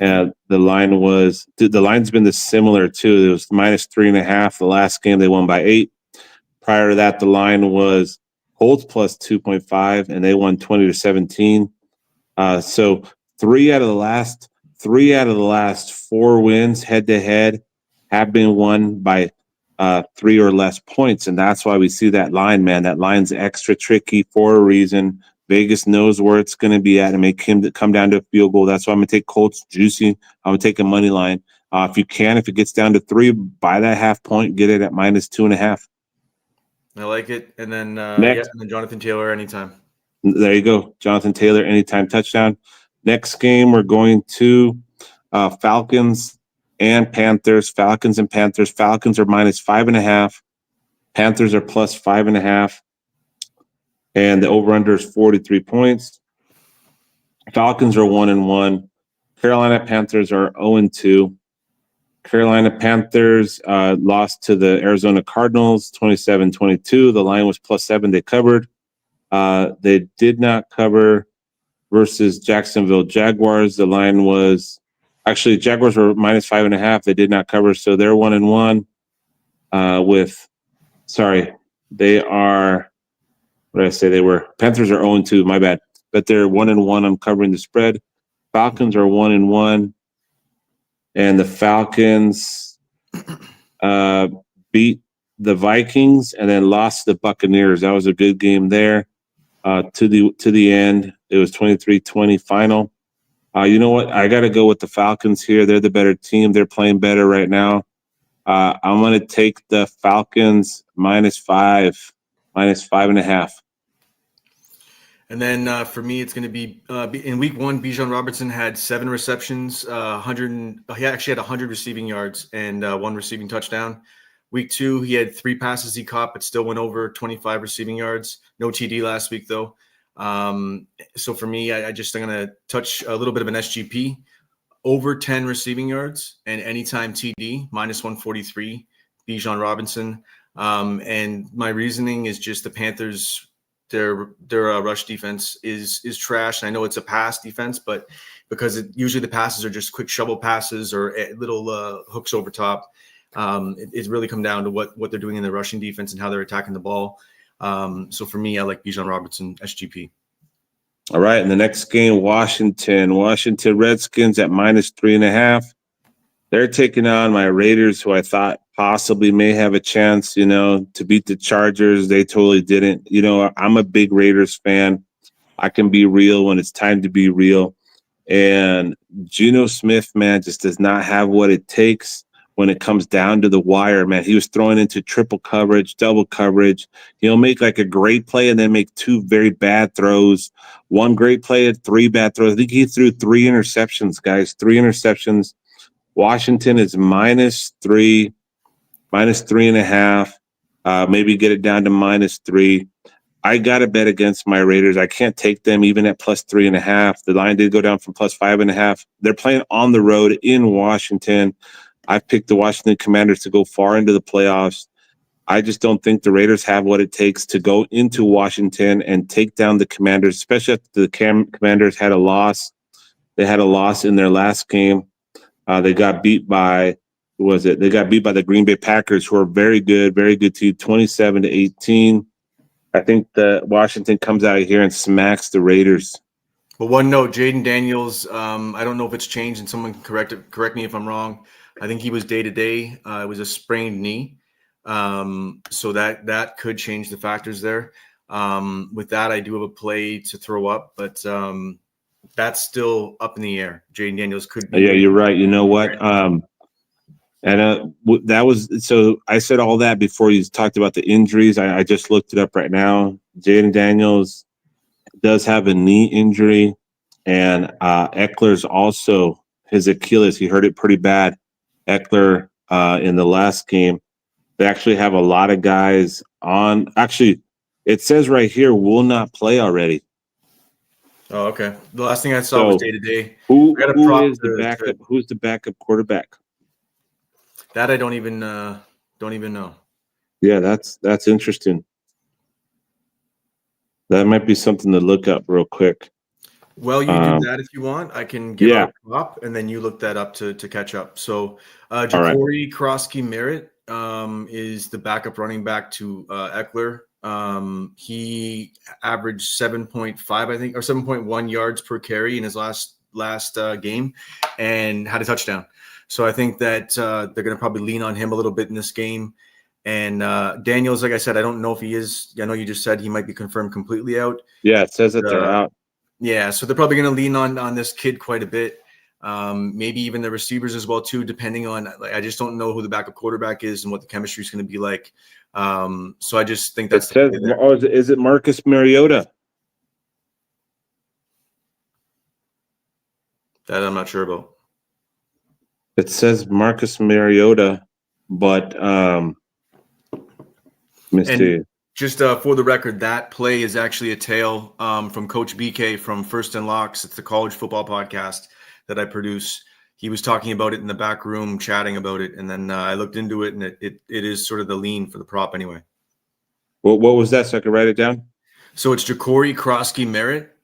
And the line's been similar too. It was minus 3.5. The last game they won by 8. Prior to that, the line was Colts plus 2.5, and they won 20-17. So 3 out of the last 4 wins head-to-head have been won by 3 or less points, and that's why we see that line, man. That line's extra tricky for a reason. Vegas knows where it's going to be at and make him come down to a field goal. That's why I'm going to take Colts juicy. I'm going to take a money line. If it gets down to 3, buy that half point, get it at minus 2.5. I like it. And then and then Jonathan Taylor anytime. There you go. Jonathan Taylor, anytime touchdown. Next game, we're going to Falcons and Panthers. Falcons and Panthers. Falcons are minus 5.5. Panthers are plus 5.5. And the over-under is 43 points. Falcons are 1-1. Carolina Panthers are 0-2. Carolina Panthers lost to the Arizona Cardinals 27-22. The line was plus 7. They covered. They did not cover versus Jacksonville Jaguars. The line was actually Jaguars were minus 5.5. They did not cover, so they're 1-1. They are. What did I say? They were Panthers are 0-2. My bad, but they're 1-1 on covering the spread. Falcons are 1-1, and the Falcons beat the Vikings and then lost to the Buccaneers. That was a good game there. To the end, it was 23-20 final. You know what? I got to go with the Falcons here. They're the better team. They're playing better right now. I'm going to take the Falcons minus 5.5. And then for me, it's going to be in week 1, Bijan Robinson had 7 receptions, he actually had 100 receiving yards and 1 receiving touchdown. Week 2, he had 3 passes he caught, but still went over 25 receiving yards. No TD last week, though. So for me, I'm going to touch a little bit of an SGP. Over 10 receiving yards and anytime TD, minus 143, Bijan Robinson. And my reasoning is just the Panthers, their rush defense is trash. And I know it's a pass defense, but because usually the passes are just quick shovel passes or little hooks over top. It's really come down to what they're doing in the rushing defense and how they're attacking the ball. So for me, I like Bijan Robinson, SGP. All right, in the next game, Washington Redskins at minus 3.5. They're taking on my Raiders, who I thought possibly may have a chance, to beat the Chargers. They totally didn't. I'm a big Raiders fan. I can be real when it's time to be real. And Geno Smith, man, just does not have what it takes when it comes down to the wire, man. He was throwing into triple coverage, double coverage. He'll make like a great play and then make two very bad throws. One great play and three bad throws. I think he threw 3 interceptions, guys. 3 interceptions. Washington is -3, -3.5. Maybe get it down to -3. I got to bet against my Raiders. I can't take them even at +3.5. The line did go down from +5.5. They're playing on the road in Washington. I've picked the Washington Commanders to go far into the playoffs. I just don't think the Raiders have what it takes to go into Washington and take down the Commanders, especially after the Commanders had a loss. They had a loss in their last game. They got beat by, They got beat by the Green Bay Packers, who are very good team, 27-18. I think that Washington comes out here and smacks the Raiders. But one note, Jaden Daniels, I don't know if it's changed, and someone correct me if I'm wrong. I think he was day-to-day. It was a sprained knee. So that could change the factors there. With that, I do have a play to throw up, but that's still up in the air. Jaden Daniels could be. Yeah, you're right. You know what? That was so. I said all that before you talked about the injuries. I just looked it up right now. Jaden Daniels does have a knee injury, and Eckler's also his Achilles. He hurt it pretty bad. Eckler in the last game. They actually have a lot of guys on. Actually, it says right here will not play already. Oh, okay. The last thing I saw was day-to-day. Who is the backup? Who's the backup quarterback? That I don't even know. Yeah, that's interesting. That might be something to look up real quick. Well, you do that if you want. I can give a prop, and then you look that up to catch up. So, Ja'Cory Krosky-Merritt is the backup running back to Eckler. He averaged 7.5, I think, or 7.1 yards per carry in his last game, and had a touchdown. So I think that they're going to probably lean on him a little bit in this game. And Daniels, like I said, I don't know if he is. I know you just said he might be confirmed completely out. Yeah, it says that they're out. Yeah, so they're probably going to lean on this kid quite a bit. Maybe even the receivers as well too, depending on. I just don't know who the backup quarterback is and what the chemistry is going to be like. So I just think that's. Is it Marcus Mariota? That I'm not sure about. It says Marcus Mariota, but let me see. Just for the record, that play is actually a tale from Coach BK from First and Locks. It's the college football podcast that I produce. He was talking about it in the back room, chatting about it, and then I looked into it, and it is sort of the lean for the prop anyway. What was that? So I could write it down. So it's Ja'Cory Krosky-Merritt.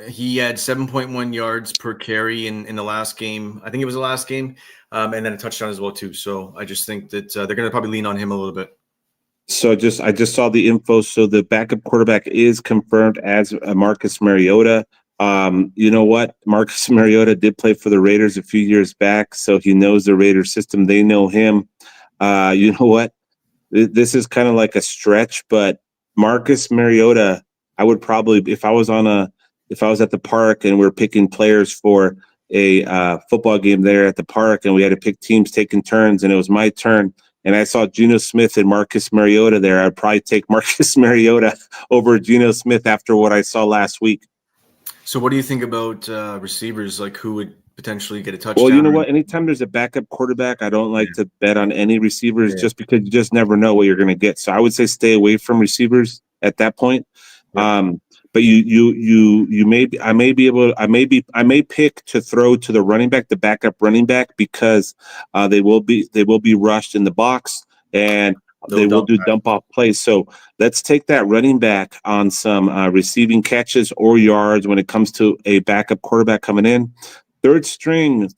He had 7.1 yards per carry in the last game. I think it was the last game, and then a touchdown as well too. So I just think that they're going to probably lean on him a little bit. So I just saw the info. So the backup quarterback is confirmed as Marcus Mariota. You know what? Marcus Mariota did play for the Raiders a few years back, so he knows the Raiders system. They know him. You know what? This is kind of like a stretch, but Marcus Mariota, I would probably, if I was at the park and we're picking players for a football game there at the park, and we had to pick teams taking turns, and it was my turn, and I saw Geno Smith and Marcus Mariota there, I'd probably take Marcus Mariota over Geno Smith after what I saw last week. So what do you think about receivers? Like who would potentially get a touchdown? Well, you know what? Anytime there's a backup quarterback, I don't like to bet on any receivers just because you just never know what you're going to get. So I would say stay away from receivers at that point. Yeah. But I may pick to throw to the running back, the backup running back, because they will be rushed in the box and they will do dump off plays. So let's take that running back on some receiving catches or yards when it comes to a backup quarterback coming in. Third string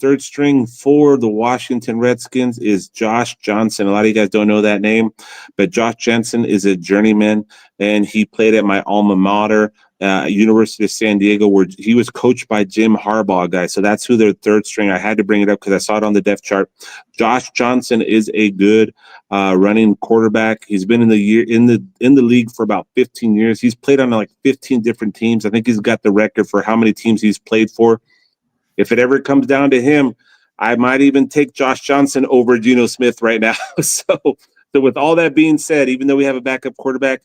for the Washington Redskins is Josh Johnson. A lot of you guys don't know that name, but Josh Johnson is a journeyman, and he played at my alma mater, University of San Diego, where he was coached by Jim Harbaugh, guys. So that's who their third string. I had to bring it up because I saw it on the depth chart. Josh Johnson is a good running quarterback. He's been in the league for about 15 years. He's played on like 15 different teams. I think he's got the record for how many teams he's played for. If it ever comes down to him, I might even take Josh Johnson over Geno Smith right now. So with all that being said, even though we have a backup quarterback,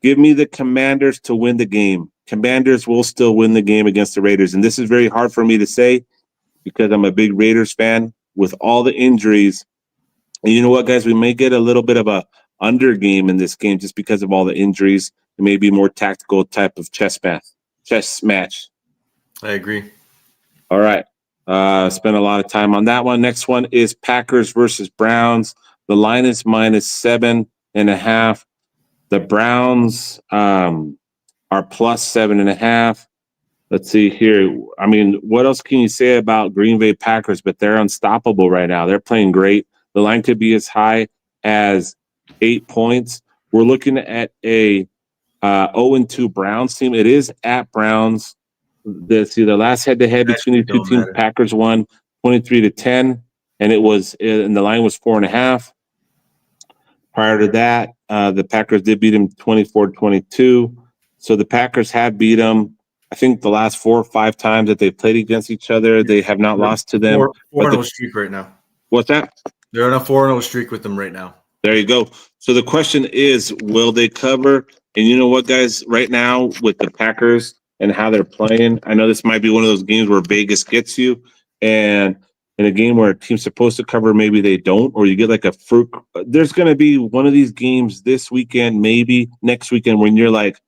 give me the Commanders to win the game. Commanders will still win the game against the Raiders. And this is very hard for me to say because I'm a big Raiders fan with all the injuries. And you know what, guys? We may get a little bit of a under game in this game just because of all the injuries. It may be more tactical type of chess match. I agree. All right. Spent a lot of time on that one. Next one is Packers versus Browns. The line is -7.5. The Browns are +7.5. Let's see here. I mean, what else can you say about Green Bay Packers? But they're unstoppable right now. They're playing great. The line could be as high as 8 points. We're looking at a 0-2 Browns team. It is at Browns. The last head-to-head between these two teams, Packers won 23-10, and the line was 4.5. Prior to that, the Packers did beat them 24-22. So the Packers have beat them. I think the last 4 or 5 times that they've played against each other, they have not lost to them. 4-0 streak right now. What's that? They're on a 4-0 streak with them right now. There you go. So the question is, will they cover? And you know what, guys? Right now with the Packers and how they're playing, I know this might be one of those games where Vegas gets you. And in a game where a team's supposed to cover, maybe they don't, or you get like a fruit. There's going to be one of these games this weekend, maybe next weekend, when you're like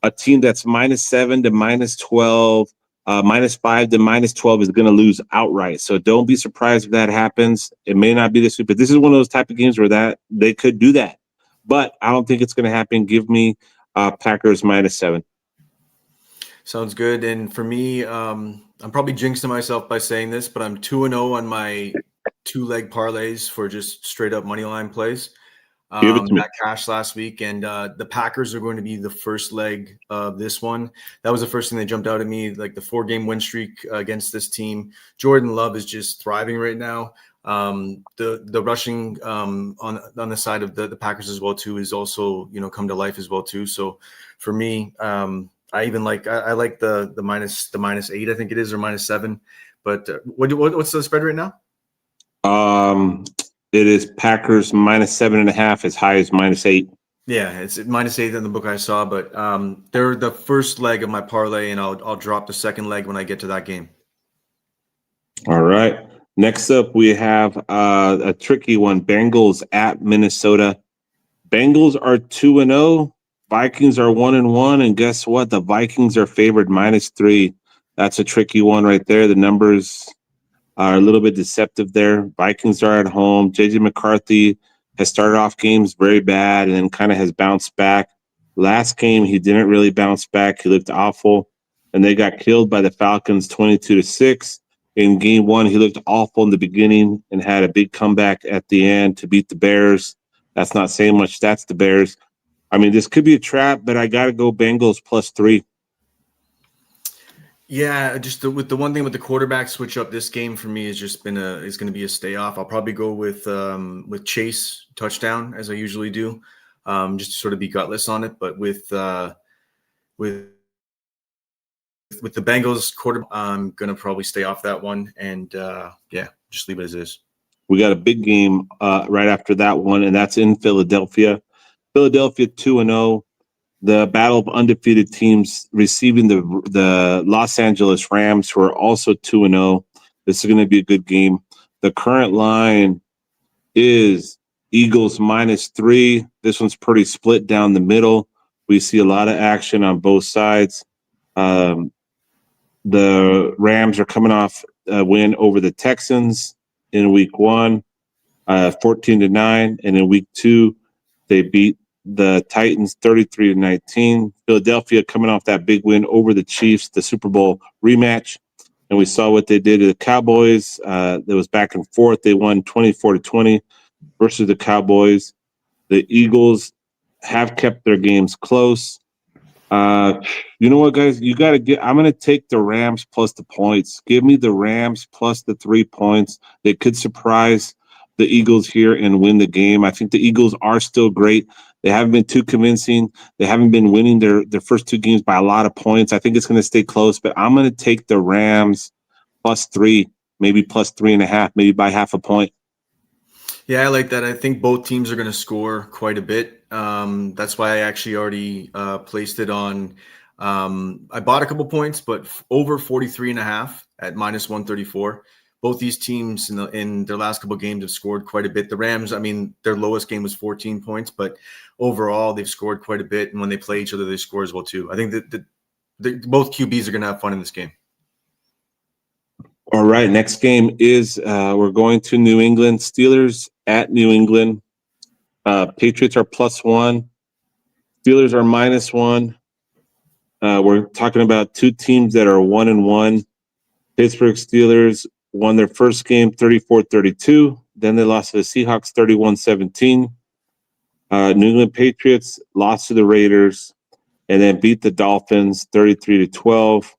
a team that's -7 to -12, -5 to -12 is going to lose outright. So don't be surprised if that happens. It may not be this week, but this is one of those type of games where that they could do that. But I don't think it's going to happen. Give me Packers -7. Sounds good. And for me, I'm probably jinxing myself by saying this, but I'm 2-0 on my 2-leg parlays for just straight up money line plays. That cash last week, and the Packers are going to be the first leg of this one. That was the first thing that jumped out at me, like the 4-game win streak against this team. Jordan Love is just thriving right now. The rushing on the side of the Packers as well too is also come to life as well too. So for me, I even like the -8, I think it is, or -7. But what's the spread right now? It is Packers -7.5, as high as -8. Yeah, it's -8 in the book I saw, but they're the first leg of my parlay, and I'll drop the second leg when I get to that game. All right. Next up, we have a tricky one: Bengals at Minnesota. Bengals are 2-0. Vikings are 1-1, and guess what? The Vikings are favored -3. That's a tricky one right there. The numbers are a little bit deceptive there. Vikings are at home. JJ McCarthy has started off games very bad and then kind of has bounced back. Last game, he didn't really bounce back. He looked awful, and they got killed by the Falcons 22-6. In game 1, he looked awful in the beginning and had a big comeback at the end to beat the Bears. That's not saying much. That's the Bears. I mean, this could be a trap, but I got to go Bengals +3. Yeah, just with the one thing with the quarterback switch up this game for me is going to be a stay off. I'll probably go with Chase touchdown, as I usually do, just to sort of be gutless on it. But with the Bengals quarterback, I'm going to probably stay off that one and just leave it as is. We got a big game right after that one, and that's in Philadelphia. Philadelphia 2-0. The battle of undefeated teams receiving the Los Angeles Rams, who are also 2-0. This is going to be a good game. The current line is Eagles -3. This one's pretty split down the middle. We see a lot of action on both sides. The Rams are coming off a win over the Texans in week 1, 14-9, and in week 2, they beat the Titans 33-19. Philadelphia coming off that big win over the Chiefs, the Super Bowl rematch. And we saw what they did to the Cowboys. That was back and forth. They won 24-20 versus the Cowboys. The Eagles have kept their games close. You know what, guys? You got to I'm going to take the Rams plus the points. Give me the Rams plus the 3 points. They could surprise the Eagles here and win the game. I think the Eagles are still great. They haven't been too convincing. They haven't been winning their first 2 games by a lot of points. I think it's going to stay close, but I'm going to take the Rams +3 maybe plus 3.5, maybe by half a point. Yeah, I like that. I think both teams are going to score quite a bit. That's why I actually already placed it on. I bought a couple points, but over 43.5 at minus 134. Both these teams in their last couple of games have scored quite a bit. The Rams, I mean, their lowest game was 14 points, but overall they've scored quite a bit. And when they play each other, they score as well too. I think that both QBs are going to have fun in this game. All right, next game is we're going to New England. Steelers at New England. Patriots are +1. Steelers are -1. We're talking about two teams that are 1-1. Pittsburgh Steelers won their first game 34-32. Then they lost to the Seahawks 31-17. New England Patriots lost to the Raiders and then beat the Dolphins 33-12.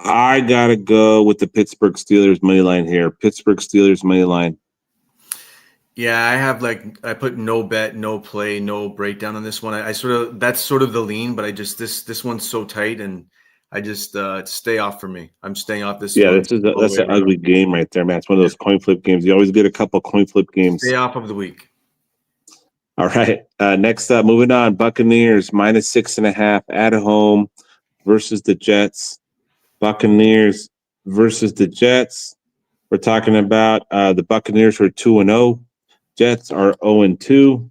I got to go with the Pittsburgh Steelers money line here. Pittsburgh Steelers money line. Yeah, I put no bet, no play, no breakdown on this one. I sort of, that's sort of the lean, but I just, this one's so tight and I just stay off for me. I'm staying off this. Yeah, that's an ugly game right there, man. It's one of those coin flip games. You always get a couple coin flip games. Stay off of the week. All right. Next up, moving on. Buccaneers -6.5 at home versus the Jets. Buccaneers versus the Jets. We're talking about the Buccaneers are 2-0. Jets are 0-2.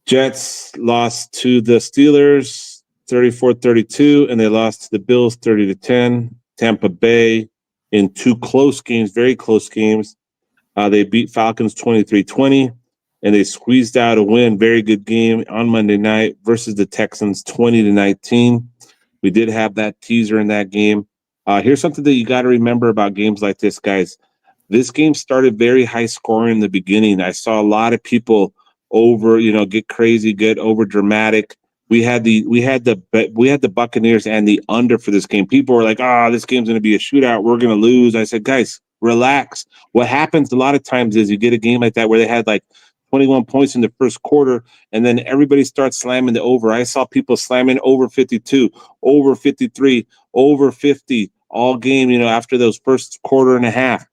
Jets lost to the Steelers 34-32, and they lost to the Bills 30-10. Tampa Bay in two close games, very close games. They beat Falcons 23-20, and they squeezed out a win. Very good game on Monday night versus the Texans 20-19. We did have that teaser in that game. Here's something that you got to remember about games like this, guys. This game started very high scoring in the beginning. I saw a lot of people get crazy, get over dramatic. We had the Buccaneers and the under for this game. People were like, this game's going to be a shootout. We're going to lose. I said, guys, relax. What happens a lot of times is you get a game like that where they had like 21 points in the first quarter, and then everybody starts slamming the over. I saw people slamming over 52, over 53, over 50 all game, after those first quarter and a half.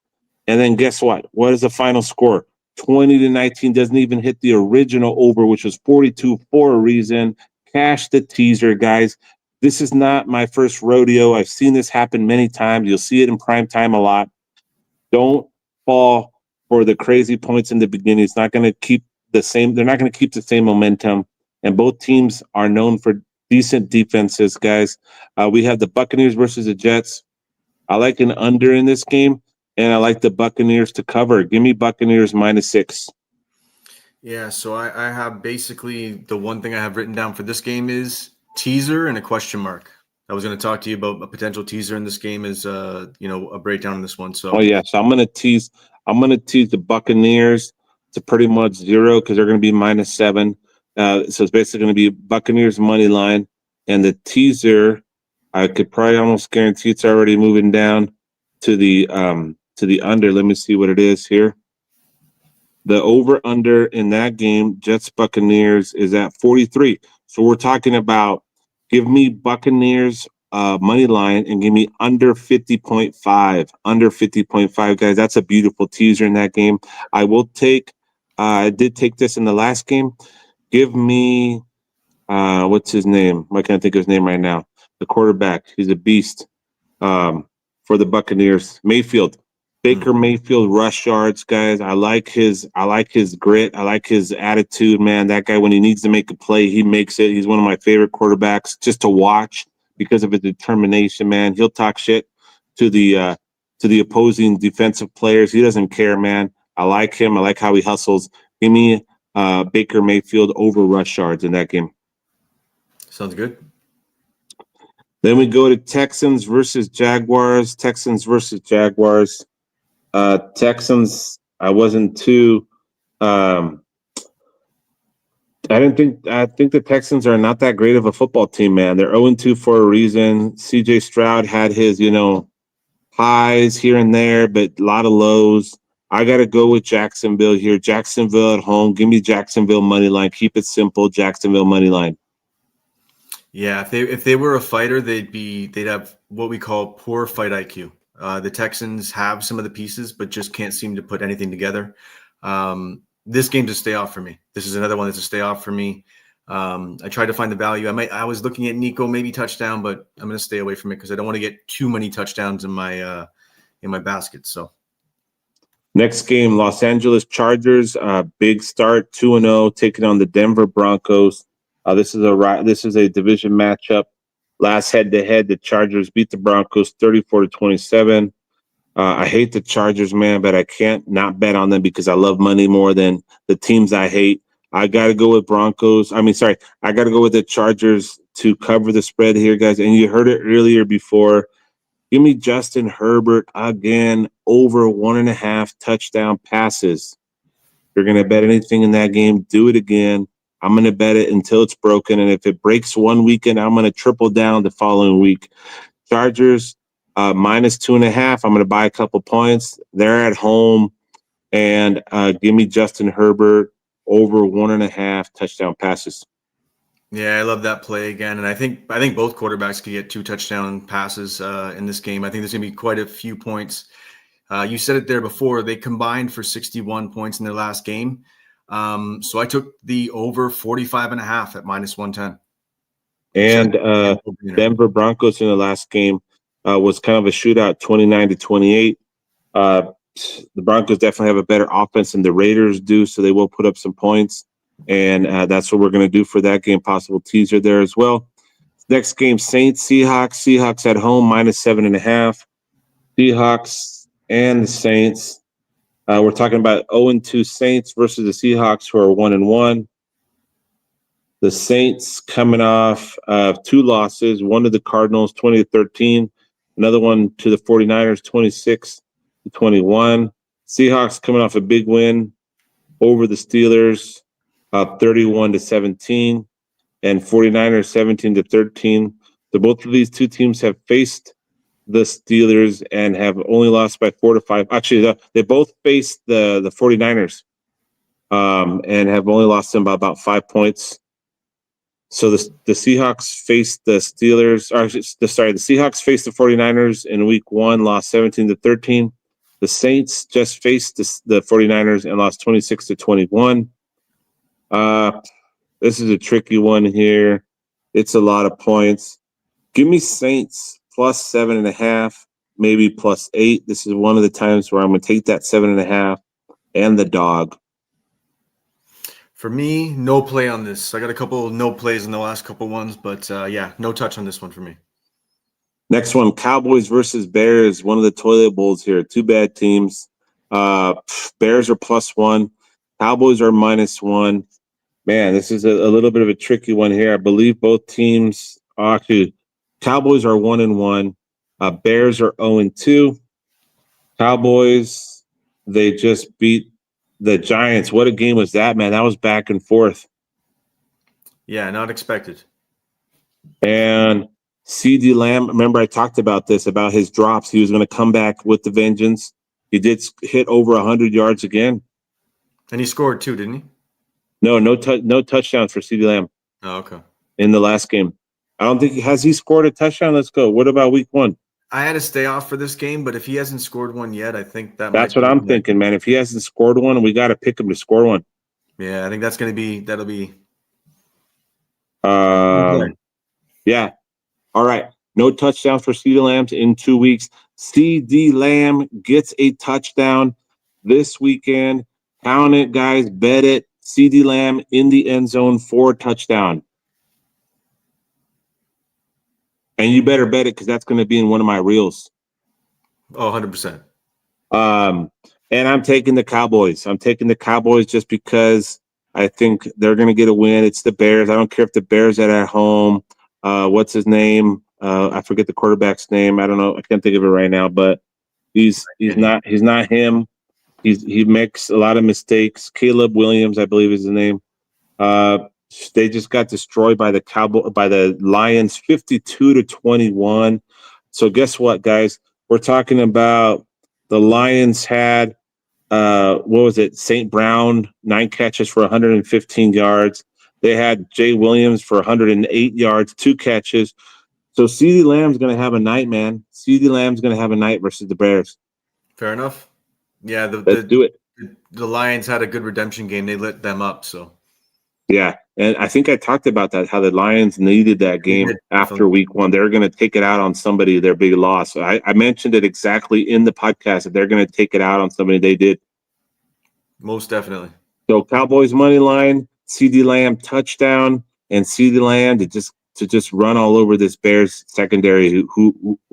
And then guess what? What is the final score? 20-19, doesn't even hit the original over, which was 42 for a reason. Cash the teaser, guys. This is not my first rodeo. I've seen this happen many times. You'll see it in prime time a lot. Don't fall for the crazy points in the beginning. It's not going to keep the same. They're not going to keep the same momentum. And both teams are known for decent defenses, guys. We have the Buccaneers versus the Jets. I like an under in this game, and I like the Buccaneers to cover. Give me Buccaneers -6. Yeah, so I have basically the one thing I have written down for this game is teaser and a question mark. I was going to talk to you about a potential teaser in this game is a breakdown in this one. So so I'm going to tease the Buccaneers to pretty much 0 because they're going to be -7. So it's basically going to be Buccaneers money line, and the teaser I could probably almost guarantee it's already moving down to the under. Let me see what it is here. The over-under in that game, Jets Buccaneers, is at 43. So we're talking about give me Buccaneers money line and give me under 50.5. Under 50.5, guys. That's a beautiful teaser in that game. I did take this in the last game. Give me what's his name? Why can't I think of his name right now? The quarterback. He's a beast for the Buccaneers. Baker Mayfield rush yards, guys. I like his grit. I like his attitude, man. That guy, when he needs to make a play, he makes it. He's one of my favorite quarterbacks just to watch because of his determination, man. He'll talk shit to the opposing defensive players. He doesn't care, man. I like him. I like how he hustles. Give me Baker Mayfield over rush yards in that game. Sounds good. Then we go to Texans versus Jaguars. Texans, I wasn't too. I think the Texans are not that great of a football team, man. They're 0-2 for a reason. CJ Stroud had his, highs here and there, but a lot of lows. I got to go with Jacksonville here. Jacksonville at home. Give me Jacksonville money line. Keep it simple. Jacksonville money line. Yeah, if they were a fighter, they'd have what we call poor fight IQ. The Texans have some of the pieces, but just can't seem to put anything together. This game's a stay off for me. This is another one that's a stay off for me. I tried to find the value. I was looking at Nico, maybe touchdown, but I'm going to stay away from it because I don't want to get too many touchdowns in my basket. So next game, Los Angeles Chargers, big start, 2-0, taking on the Denver Broncos. This is a division matchup. Last head-to-head, the Chargers beat the Broncos 34-27. I hate the Chargers, man, but I can't not bet on them because I love money more than the teams I hate. I got to go with I got to go with the Chargers to cover the spread here, guys. And you heard it earlier before. Give me Justin Herbert again, over 1.5 touchdown passes. If you're going to bet anything in that game, do it again. I'm going to bet it until it's broken. And if it breaks one weekend, I'm going to triple down the following week. Chargers, minus 2.5. I'm going to buy a couple points. They're at home. And give me Justin Herbert over 1.5 touchdown passes. Yeah, I love that play again. And I think both quarterbacks could get 2 touchdown passes in this game. I think there's going to be quite a few points. You said it there before. They combined for 61 points in their last game. So I took the over 45.5 at minus 110. And Denver Broncos in the last game was kind of a shootout, 29-28. The Broncos definitely have a better offense than the Raiders do, so they will put up some points. And that's what we're going to do for that game. Possible teaser there as well. Next game, Saints, Seahawks. Seahawks at home, minus 7.5. Seahawks and the Saints. We're talking about 0-2 Saints versus the Seahawks, who are 1-1. The Saints coming off 2 losses, one to the Cardinals, 20-13. Another one to the 49ers, 26-21. Seahawks coming off a big win over the Steelers, 31-17, and 49ers 17-13. So both of these two teams have faced the Steelers and have only lost by 4 to 5. Actually, they both faced the 49ers and have only lost them by about 5 points. So the Seahawks faced the Steelers. The Seahawks faced the 49ers in week 1, lost 17-13. The Saints just faced the 49ers and lost 26-21. This is a tricky one here. It's a lot of points. Give me Saints plus 7.5, maybe plus 8. This is one of the times where I'm going to take that 7.5 and the dog. For me, no play on this. I got a couple no plays in the last couple ones, but no touch on this one for me. Next one, Cowboys versus Bears. One of the toilet bowls here. 2 bad teams. Bears are +1. Cowboys are -1. Man, this is a little bit of a tricky one here. I believe both teams actually. Cowboys are 1-1. Bears are 0-2. Cowboys, they just beat the Giants. What a game was that, man? That was back and forth. Yeah, not expected. And CD Lamb, remember I talked about this, about his drops. He was going to come back with the vengeance. He did hit over 100 yards again. And he scored too, didn't he? No touchdowns for CD Lamb. Oh, okay. In the last game. I don't think has he scored a touchdown? Let's go. What about week 1? I had to stay off for this game, but if he hasn't scored one yet, I think that's what I'm thinking, man. If he hasn't scored one, we got to pick him to score one. Yeah, I think that'll be. Yeah. All right. No touchdowns for CD Lamb in 2 weeks. CD Lamb gets a touchdown this weekend. Count it, guys. Bet it. CD Lamb in the end zone for a touchdown. And you better bet it because that's going to be in one of my reels. Oh, 100%. And I'm taking the Cowboys. I'm taking the Cowboys just because I think they're going to get a win. It's the Bears. I don't care if the Bears are at home. What's his name? I forget the quarterback's name. I don't know. I can't think of it right now. But he's not him. He makes a lot of mistakes. Caleb Williams, I believe, is the name. They just got destroyed by the Lions, 52-21. So guess what, guys? We're talking about the Lions had what was it? St. Brown, 9 catches for 115 yards. They had Jay Williams for 108 yards, 2 catches. So CeeDee Lamb's going to have a night, man. CeeDee Lamb's going to have a night versus the Bears. Fair enough. Yeah, Let's do it. The Lions had a good redemption game. They lit them up, so. Yeah, and I think I talked about that, how the Lions needed that game after week 1. They're going to take it out on somebody, their big loss. I mentioned it exactly in the podcast that they're going to take it out on somebody. They did. Most definitely. So Cowboys money line, CeeDee Lamb touchdown, and CeeDee Lamb to just run all over this Bears secondary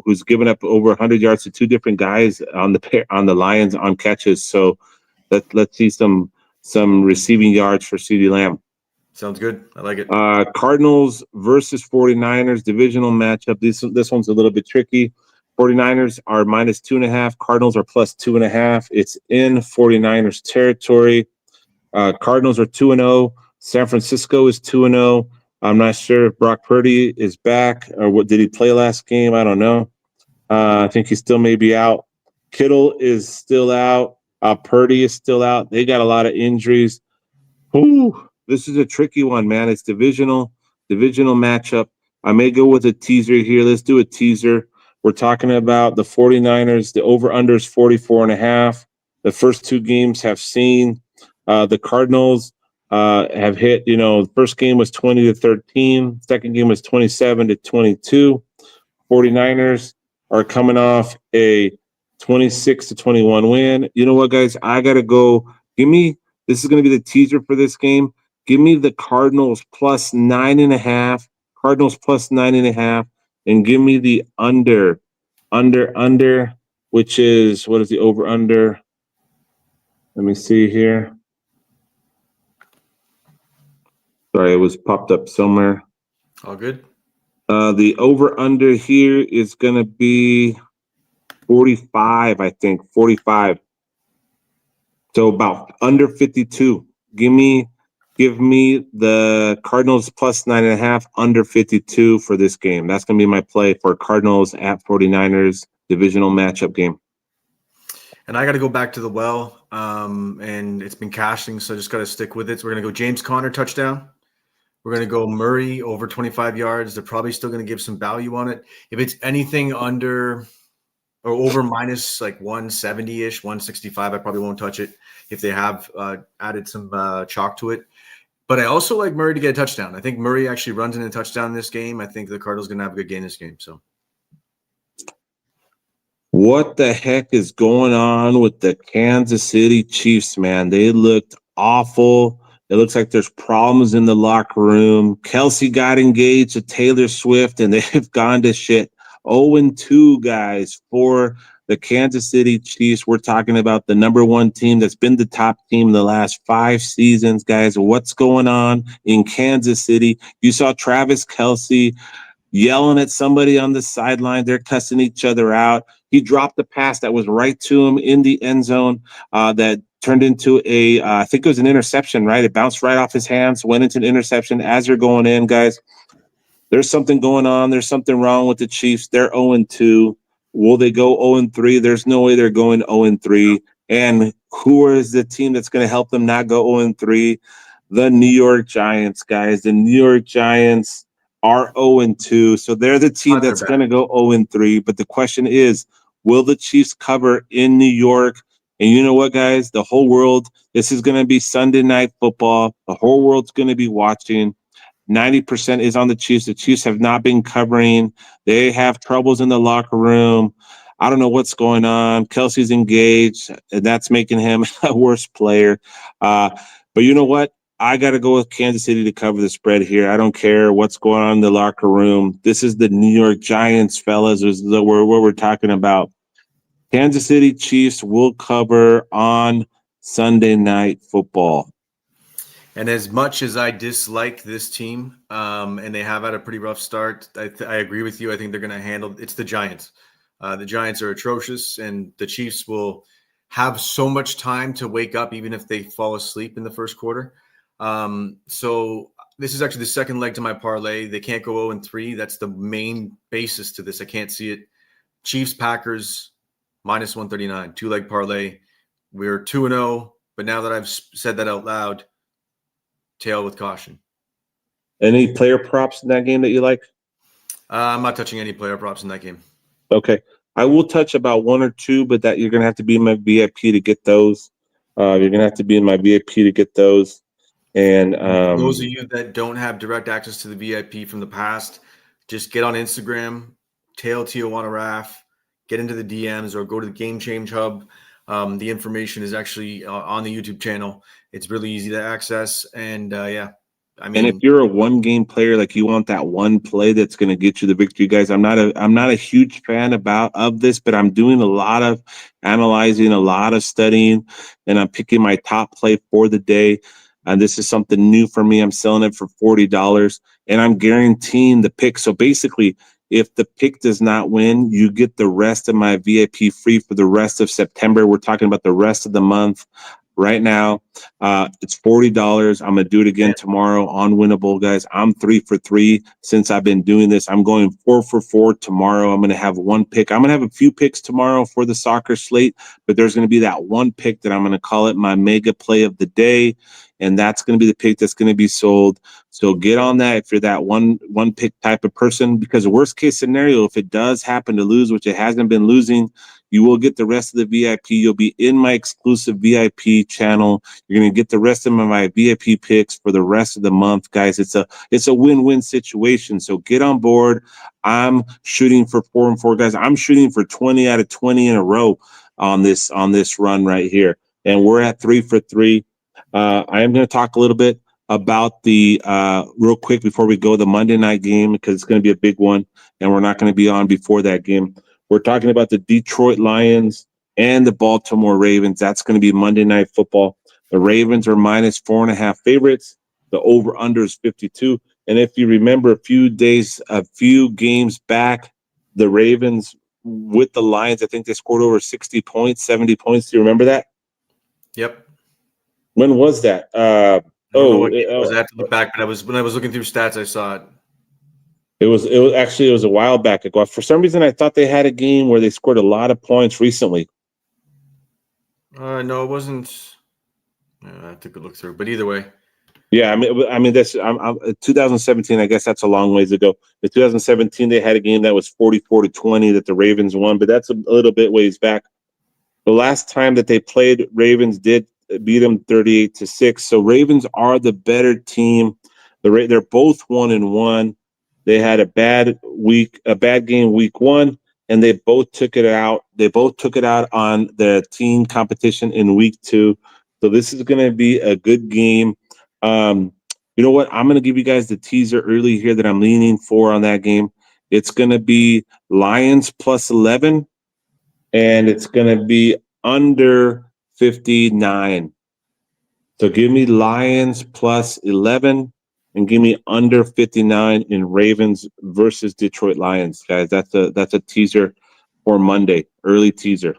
who's given up over 100 yards to 2 different guys on the Lions on catches. So let's see some receiving yards for CeeDee Lamb. Sounds good. I like it. Cardinals versus 49ers divisional matchup. This one's a little bit tricky. 49ers are minus 2.5. Cardinals are plus 2.5. It's in 49ers territory. Cardinals are 2-0. San Francisco is 2-0. I'm not sure if Brock Purdy is back or what. Did he play last game? I don't know. I think he still may be out. Kittle is still out. Purdy is still out. They got a lot of injuries. Ooh, this is a tricky one, man. It's divisional matchup. I may go with a teaser here. Let's do a teaser. We're talking about the 49ers. The over-under is 44.5. The first 2 games have seen. The Cardinals have hit, the first game was 20-13. Second game was 27-22. 49ers are coming off a 26-21 win. You know what, guys? I got to go. This is going to be the teaser for this game. Give me the Cardinals plus 9.5. Cardinals plus 9.5. And give me the under, which is, what is the over-under? Let me see here. Sorry, it was popped up somewhere. All good. The over-under here is going to be 45, I think. 45. So about under 52. Give me the Cardinals plus 9.5, under 52 for this game. That's going to be my play for Cardinals at 49ers divisional matchup game. And I got to go back to the well, and it's been cashing, so I just got to stick with it. So we're going to go James Conner touchdown. We're going to go Murray over 25 yards. They're probably still going to give some value on it. If it's anything under or over minus like 170-ish, 165, I probably won't touch it if they have added some chalk to it. But I also like Murray to get a touchdown. I think Murray actually runs in a touchdown in this game. I think the Cardinals going to have a good game this game. So, what the heck is going on with the Kansas City Chiefs, man? They looked awful. It looks like there's problems in the locker room. Kelsey got engaged to Taylor Swift, and they've gone to shit. 0-2, guys, for the Kansas City Chiefs. We're talking about the number 1 team that's been the top team the last 5 seasons, guys. What's going on in Kansas City? You saw Travis Kelsey yelling at somebody on the sideline. They're cussing each other out. He dropped the pass that was right to him in the end zone that turned into I think it was an interception, right? It bounced right off his hands, went into an interception as you're going in, guys. There's something going on. There's something wrong with the Chiefs. They're 0-2. Will they go 0-3? There's no way they're going 0-3. And who is the team that's going to help them not go 0-3? The New York Giants, guys. The New York Giants are 0-2. So they're the team that's going to go 0-3. But the question is, will the Chiefs cover in New York? And you know what, guys? The whole world, this is going to be Sunday Night Football. The whole world's going to be watching. 90% is on the Chiefs. The Chiefs have not been covering. They have troubles in the locker room. I don't know what's going on. Kelsey's engaged, and that's making him a worse player. But you know what? I got to go with Kansas City to cover the spread here. I don't care what's going on in the locker room. This is the New York Giants, fellas. This is what we're talking about. Kansas City Chiefs will cover on Sunday Night Football. And as much as I dislike this team, and they have had a pretty rough start, I agree with you. I think they're going to handle – it's the Giants. The Giants are atrocious, and the Chiefs will have so much time to wake up even if they fall asleep in the first quarter. So this is actually the second leg to my parlay. They can't go 0-3. That's the main basis to this. I can't see it. Chiefs, Packers, minus 139, 2-leg parlay. We're 2-0, but now that I've said that out loud – tail with caution. Any player props in that game that you like? I'm not touching any player props in that game. Okay. I will touch about one or two, but that you're going to have to be in my VIP to get those. You're going to have to be in my VIP to get those. And For those of you that don't have direct access to the VIP from the past, just get on Instagram, tail Tijuana Raf, get into the DMs or go to the Game Change Hub. The information is actually on the YouTube channel. It's really easy to access. And and if you're a one game player, like you want that one play that's going to get you the victory, guys. I'm not a huge fan of this, but I'm doing a lot of analyzing, a lot of studying, and I'm picking my top play for the day. And this is something new for me. I'm selling it for $40, and I'm guaranteeing the pick. So basically, if the pick does not win, you get the rest of my VIP free for the rest of September. We're talking about the rest of the month. Right now, it's $40. I'm gonna do it again tomorrow on Winnable, guys. I'm 3 for 3 since I've been doing this. I'm going 4 for 4 tomorrow. I'm gonna have one pick. I'm gonna have a few picks tomorrow for the soccer slate, but there's gonna be that one pick that I'm gonna call it my mega play of the day, and that's gonna be the pick that's gonna be sold. So get on that if you're that one pick type of person, because the worst case scenario, if it does happen to lose, which it hasn't been losing, you will get the rest of the VIP. You'll be in my exclusive VIP channel. You're going to get the rest of my VIP picks for the rest of the month, guys. It's a win-win situation. So get on board. I'm shooting for 4 and 4, guys. I'm shooting for 20 out of 20 in a row on this run right here. And we're at 3 for 3. I am going to talk a little bit about the real quick before we go the Monday night game, because it's going to be a big one, and we're not going to be on before that game. We're talking about the Detroit Lions and the Baltimore Ravens. That's going to be Monday Night Football. The Ravens are minus 4.5 favorites. The over-under is 52. And if you remember a few games back, the Ravens with the Lions, I think they scored over 60 points, 70 points. Do you remember that? Yep. When was that? I have to look back, but when I was looking through stats, I saw it. It was a while back ago. For some reason, I thought they had a game where they scored a lot of points recently. No, it wasn't. I took a look through, but either way. Yeah, I mean, that's 2017. I guess that's a long ways ago. In 2017, they had a game that was 44-20 that the Ravens won, but that's a little bit ways back. The last time that they played, Ravens did beat them 38-6. So Ravens are the better team. They're both 1-1. They had a bad game week 1, and they both took it out. They both took it out on the team competition in week 2. So this is going to be a good game. You know what? I'm going to give you guys the teaser early here that I'm leaning for on that game. It's going to be Lions plus 11, and it's going to be under 59. So give me Lions plus 11 and give me under 59 in Ravens versus Detroit Lions, guys. That's a teaser for Monday, early teaser.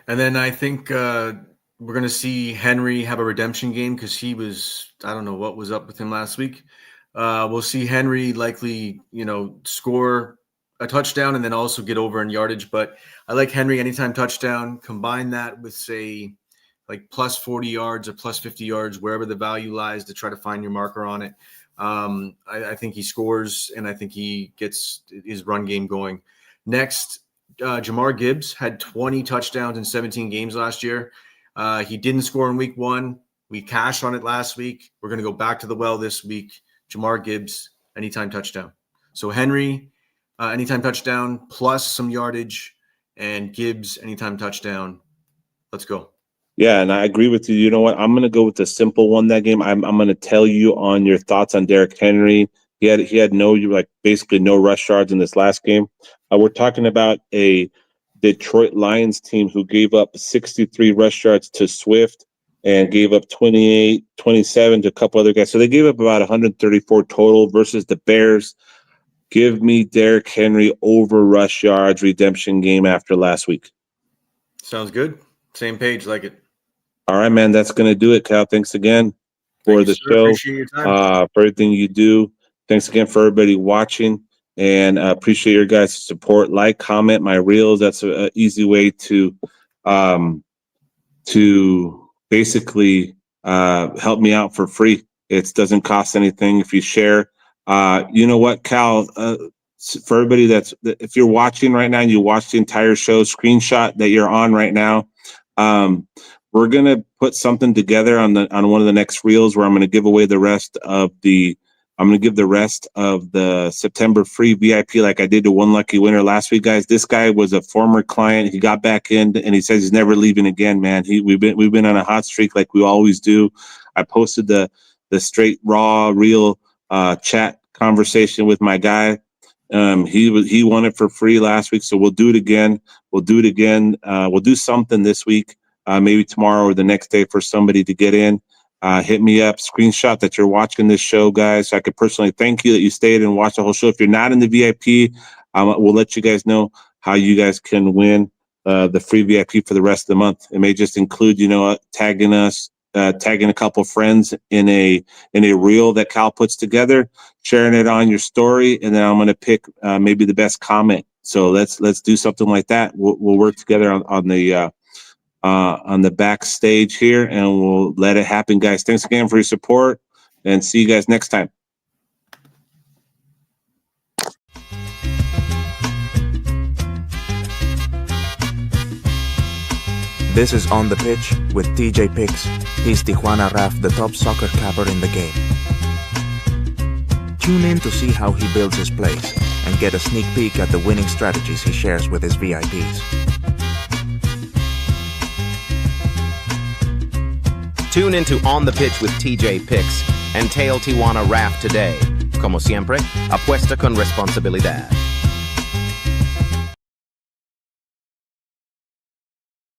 And then I think we're going to see Henry have a redemption game because I don't know what was up with him last week. We'll see Henry likely, score a touchdown and then also get over in yardage. But I like Henry anytime touchdown. Combine that with, say, like plus 40 yards or plus 50 yards, wherever the value lies, to try to find your marker on it. I think he scores, and I think he gets his run game going. Next, Jamar Gibbs had 20 touchdowns in 17 games last year. He didn't score in week 1. We cashed on it last week. We're going to go back to the well this week. Jamar Gibbs, anytime touchdown. So Henry, anytime touchdown, plus some yardage, and Gibbs, anytime touchdown. Let's go. Yeah, and I agree with you. You know what? I'm going to go with the simple one that game. I'm going to tell you on your thoughts on Derrick Henry. He had basically no rush yards in this last game. We're talking about a Detroit Lions team who gave up 63 rush yards to Swift and gave up 28, 27 to a couple other guys. So they gave up about 134 total versus the Bears. Give me Derrick Henry over rush yards redemption game after last week. Sounds good. Same page, like it. All right, man. That's going to do it, Cal. Thanks again for the show, appreciate your time. for everything you do. Thanks again for everybody watching, and appreciate your guys' support. Like, comment my reels. That's an easy way to basically help me out for free. It doesn't cost anything if you share. You know what, Cal? For everybody if you're watching right now and you watch the entire show, screenshot that you're on right now. We're gonna put something together on one of the next reels where I'm gonna give away the rest of the. I'm gonna give the rest of the September free VIP like I did to one lucky winner last week, guys. This guy was a former client. He got back in and he says he's never leaving again, man. We've been on a hot streak like we always do. I posted the straight raw real chat conversation with my guy. He won it for free last week, so we'll do it again. We'll do something this week, maybe tomorrow or the next day for somebody to get in. Hit me up, screenshot that you're watching this show, guys. So I could personally thank you that you stayed and watched the whole show. If you're not in the VIP, we'll let you guys know how you guys can win the free VIP for the rest of the month. It may just include, tagging us, tagging a couple friends in a reel that Cal puts together, sharing it on your story, and then I'm going to pick maybe the best comment. So let's do something like that. We'll work together on the backstage here, and we'll let it happen, guys. Thanks again for your support, and see you guys next time. This is On the Pitch with TJ Picks. He's Tijuana Raf, the top soccer capper in the game. Tune in to see how he builds his plays and get a sneak peek at the winning strategies he shares with his VIPs. Tune into On the Pitch with TJ Picks and Tail Tijuana Raf today. Como siempre, apuesta con responsabilidad.